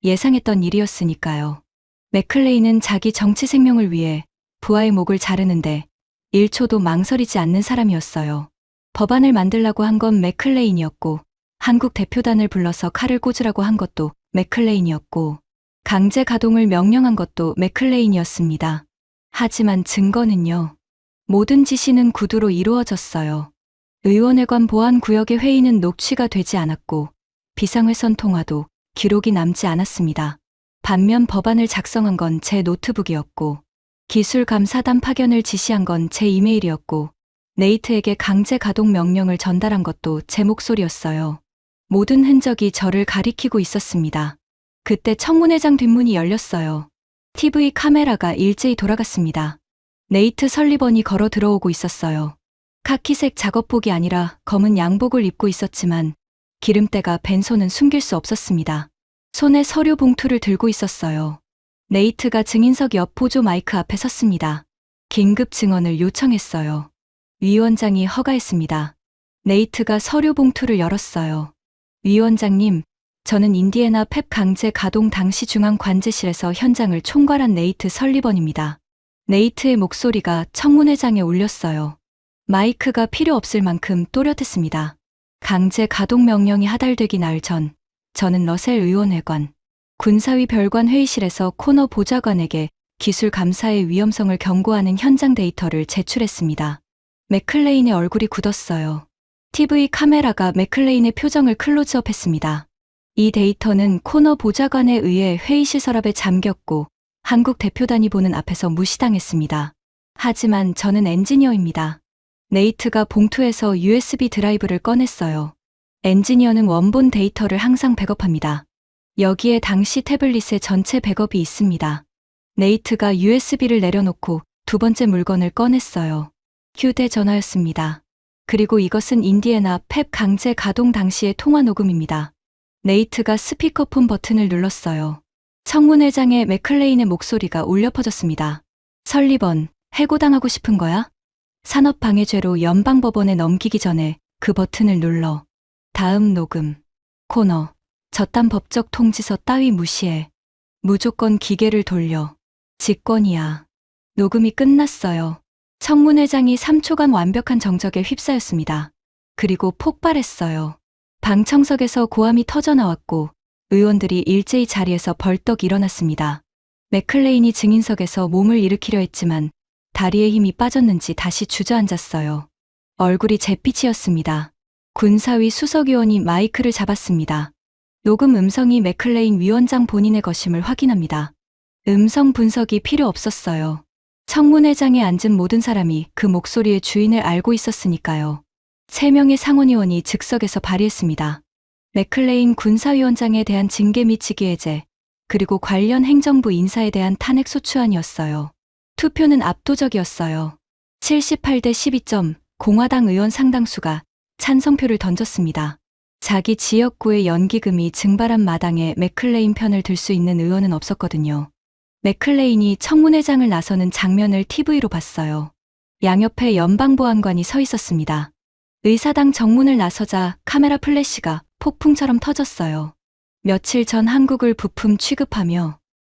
예상했던 일이었으니까요. 맥클레인은 자기 정치 생명을 위해 부하의 목을 자르는데 1초도 망설이지 않는 사람이었어요. 법안을 만들라고 한 건 맥클레인이었고, 한국 대표단을 불러서 칼을 꽂으라고 한 것도 맥클레인이었고, 강제 가동을 명령한 것도 맥클레인이었습니다. 하지만 증거는요. 모든 지시는 구두로 이루어졌어요. 의원회관 보안구역의 회의는 녹취가 되지 않았고, 비상회선 통화도 기록이 남지 않았습니다. 반면 법안을 작성한 건 제 노트북이었고, 기술감사단 파견을 지시한 건 제 이메일이었고, 네이트에게 강제 가동 명령을 전달한 것도 제 목소리였어요. 모든 흔적이 저를 가리키고 있었습니다. 그때 청문회장 뒷문이 열렸어요. TV 카메라가 일제히 돌아갔습니다. 네이트 설리번이 걸어 들어오고 있었어요. 카키색 작업복이 아니라 검은 양복을 입고 있었지만 기름때가 밴 손은 숨길 수 없었습니다. 손에 서류 봉투를 들고 있었어요. 네이트가 증인석 옆 보조 마이크 앞에 섰습니다. 긴급 증언을 요청했어요. 위원장이 허가했습니다. 네이트가 서류 봉투를 열었어요. 위원장님, 저는 인디애나 펩 강제 가동 당시 중앙 관제실에서 현장을 총괄한 네이트 설리번입니다. 네이트의 목소리가 청문회장에 울렸어요. 마이크가 필요 없을 만큼 또렷했습니다. 강제 가동 명령이 하달되기 날 전, 저는 러셀 의원회관, 군사위 별관 회의실에서 코너 보좌관에게 기술 감사의 위험성을 경고하는 현장 데이터를 제출했습니다. 맥클레인의 얼굴이 굳었어요. TV 카메라가 맥클레인의 표정을 클로즈업했습니다. 이 데이터는 코너 보좌관에 의해 회의실 서랍에 잠겼고 한국 대표단이 보는 앞에서 무시당했습니다. 하지만 저는 엔지니어입니다. 네이트가 봉투에서 USB 드라이브를 꺼냈어요. 엔지니어는 원본 데이터를 항상 백업합니다. 여기에 당시 태블릿의 전체 백업이 있습니다. 네이트가 USB를 내려놓고 두 번째 물건을 꺼냈어요. 휴대전화였습니다. 그리고 이것은 인디애나 펩 강제 가동 당시의 통화 녹음입니다. 네이트가 스피커폰 버튼을 눌렀어요. 청문회장에 맥클레인의 목소리가 울려 퍼졌습니다. 설리번, 해고당하고 싶은 거야? 산업방해죄로 연방법원에 넘기기 전에 그 버튼을 눌러. 다음 녹음. 코너. 저딴 법적 통지서 따위 무시해. 무조건 기계를 돌려. 직권이야. 녹음이 끝났어요. 청문회장이 3초간 완벽한 정적에 휩싸였습니다. 그리고 폭발했어요. 방청석에서 고함이 터져나왔고 의원들이 일제히 자리에서 벌떡 일어났습니다. 맥클레인이 증인석에서 몸을 일으키려 했지만 다리에 힘이 빠졌는지 다시 주저앉았어요. 얼굴이 잿빛이었습니다. 군사위 수석위원이 마이크를 잡았습니다. 녹음 음성이 맥클레인 위원장 본인의 것임을 확인합니다. 음성 분석이 필요 없었어요. 청문회장에 앉은 모든 사람이 그 목소리의 주인을 알고 있었으니까요. 3명의 상원의원이 즉석에서 발의했습니다. 맥클레인 군사위원장에 대한 징계 및 직위해제, 그리고 관련 행정부 인사에 대한 탄핵 소추안이었어요. 투표는 압도적이었어요. 78대 12점, 공화당 의원 상당수가 찬성표를 던졌습니다. 자기 지역구의 연기금이 증발한 마당에 맥클레인 편을 들 수 있는 의원은 없었거든요. 맥클레인이 청문회장을 나서는 장면을 TV로 봤어요. 양옆에 연방보안관이 서 있었습니다. 의사당 정문을 나서자 카메라 플래시가 폭풍처럼 터졌어요. 며칠 전 한국을 부품 취급하며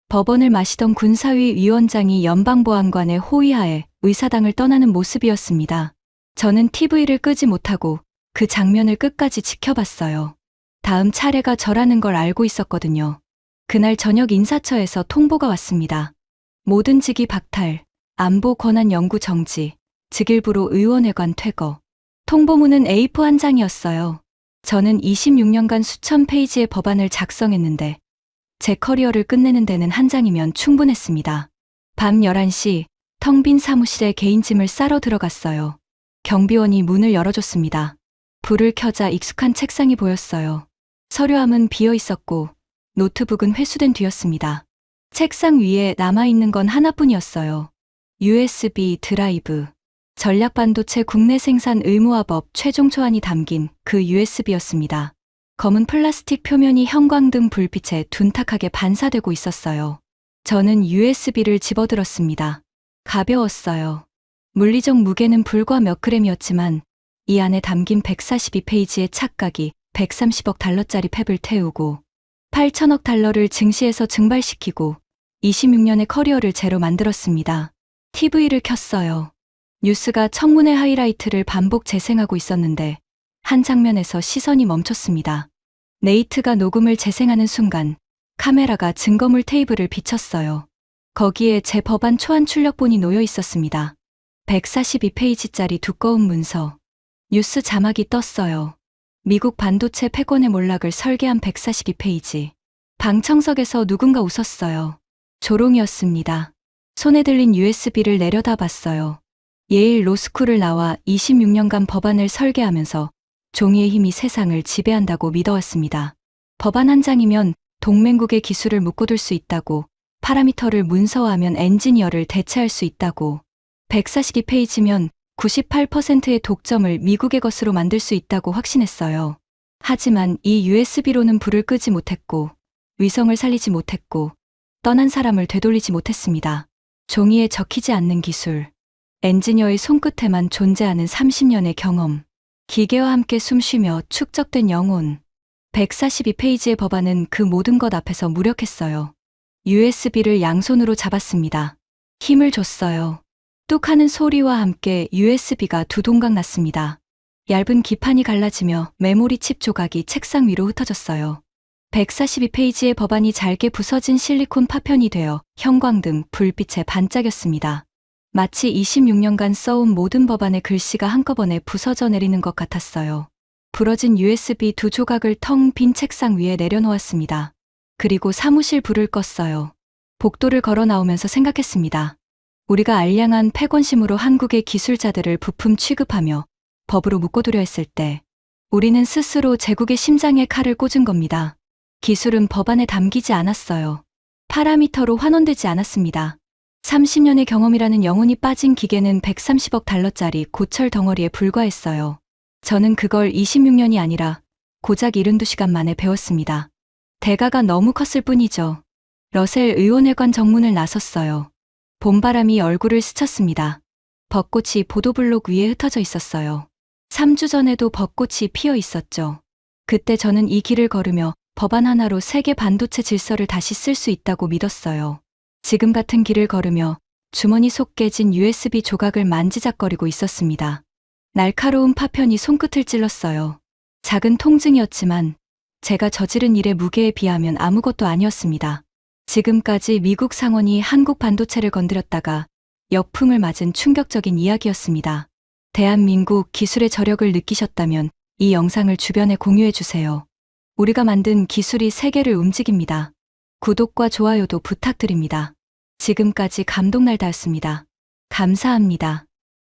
법원을 마시던 군사위 위원장이 연방보안관의 호위하에 의사당을 떠나는 모습이었습니다. 저는 TV를 끄지 못하고 그 장면을 끝까지 지켜봤어요. 다음 차례가 저라는 걸 알고 있었거든요. 그날 저녁 인사처에서 통보가 왔습니다. 모든 직위 박탈, 안보 권한 연구 정지, 직일부로 의원회관 퇴거. 통보문은 A4 한 장이었어요. 저는 26년간 수천 페이지의 법안을 작성했는데 제 커리어를 끝내는 데는 한 장이면 충분했습니다. 밤 11시 텅 빈 사무실에 개인 짐을 싸러 들어갔어요. 경비원이 문을 열어줬습니다. 불을 켜자 익숙한 책상이 보였어요. 서류함은 비어 있었고 노트북은 회수된 뒤였습니다. 책상 위에 남아있는 건 하나뿐이었어요. USB 드라이브. 전략반도체 국내 생산 의무화법 최종 초안이 담긴 그 USB였습니다. 검은 플라스틱 표면이 형광등 불빛에 둔탁하게 반사되고 있었어요. 저는 USB를 집어들었습니다. 가벼웠어요. 물리적 무게는 불과 몇 그램이었지만 이 안에 담긴 142페이지의 착각이 130억 달러짜리 팹을 태우고 8천억 달러를 증시에서 증발시키고 26년의 커리어를 제로 만들었습니다. TV를 켰어요. 뉴스가 청문회 하이라이트를 반복 재생하고 있었는데 한 장면에서 시선이 멈췄습니다. 네이트가 녹음을 재생하는 순간 카메라가 증거물 테이블을 비쳤어요. 거기에 제 법안 초안 출력본이 놓여 있었습니다. 142페이지짜리 두꺼운 문서. 뉴스 자막이 떴어요. 미국 반도체 패권의 몰락을 설계한 142페이지. 방청석에서 누군가 웃었어요. 조롱이었습니다. 손에 들린 USB를 내려다봤어요. 예일 로스쿨을 나와 26년간 법안을 설계하면서 종이의 힘이 세상을 지배한다고 믿어왔습니다. 법안 한 장이면 동맹국의 기술을 묶어둘 수 있다고, 파라미터를 문서화하면 엔지니어를 대체할 수 있다고, 142페이지면 98%의 독점을 미국의 것으로 만들 수 있다고 확신했어요. 하지만 이 USB로는 불을 끄지 못했고, 위성을 살리지 못했고, 떠난 사람을 되돌리지 못했습니다. 종이에 적히지 않는 기술, 엔지니어의 손끝에만 존재하는 30년의 경험, 기계와 함께 숨쉬며 축적된 영혼. 142페이지의 법안은 그 모든 것 앞에서 무력했어요. USB를 양손으로 잡았습니다. 힘을 줬어요. 뚝 하는 소리와 함께 USB가 두 동강 났습니다. 얇은 기판이 갈라지며 메모리 칩 조각이 책상 위로 흩어졌어요. 142페이지의 법안이 잘게 부서진 실리콘 파편이 되어 형광등 불빛에 반짝였습니다. 마치 26년간 써온 모든 법안의 글씨가 한꺼번에 부서져 내리는 것 같았어요. 부러진 USB 두 조각을 텅 빈 책상 위에 내려놓았습니다. 그리고 사무실 불을 껐어요. 복도를 걸어 나오면서 생각했습니다. 우리가 알량한 패권심으로 한국의 기술자들을 부품 취급하며 법으로 묶어두려 했을 때 우리는 스스로 제국의 심장에 칼을 꽂은 겁니다. 기술은 법안에 담기지 않았어요. 파라미터로 환원되지 않았습니다. 30년의 경험이라는 영혼이 빠진 기계는 130억 달러짜리 고철 덩어리에 불과했어요. 저는 그걸 26년이 아니라 고작 72시간 만에 배웠습니다. 대가가 너무 컸을 뿐이죠. 러셀 의원회관 정문을 나섰어요. 봄바람이 얼굴을 스쳤습니다. 벚꽃이 보도블록 위에 흩어져 있었어요. 3주 전에도 벚꽃이 피어 있었죠. 그때 저는 이 길을 걸으며 법안 하나로 세계 반도체 질서를 다시 쓸 수 있다고 믿었어요. 지금 같은 길을 걸으며 주머니 속 깨진 USB 조각을 만지작거리고 있었습니다. 날카로운 파편이 손끝을 찔렀어요. 작은 통증이었지만 제가 저지른 일의 무게에 비하면 아무것도 아니었습니다. 지금까지 미국 상원이 한국 반도체를 건드렸다가 역풍을 맞은 충격적인 이야기였습니다. 대한민국 기술의 저력을 느끼셨다면 이 영상을 주변에 공유해주세요. 우리가 만든 기술이 세계를 움직입니다. 구독과 좋아요도 부탁드립니다. 지금까지 감동날다였습니다. 감사합니다.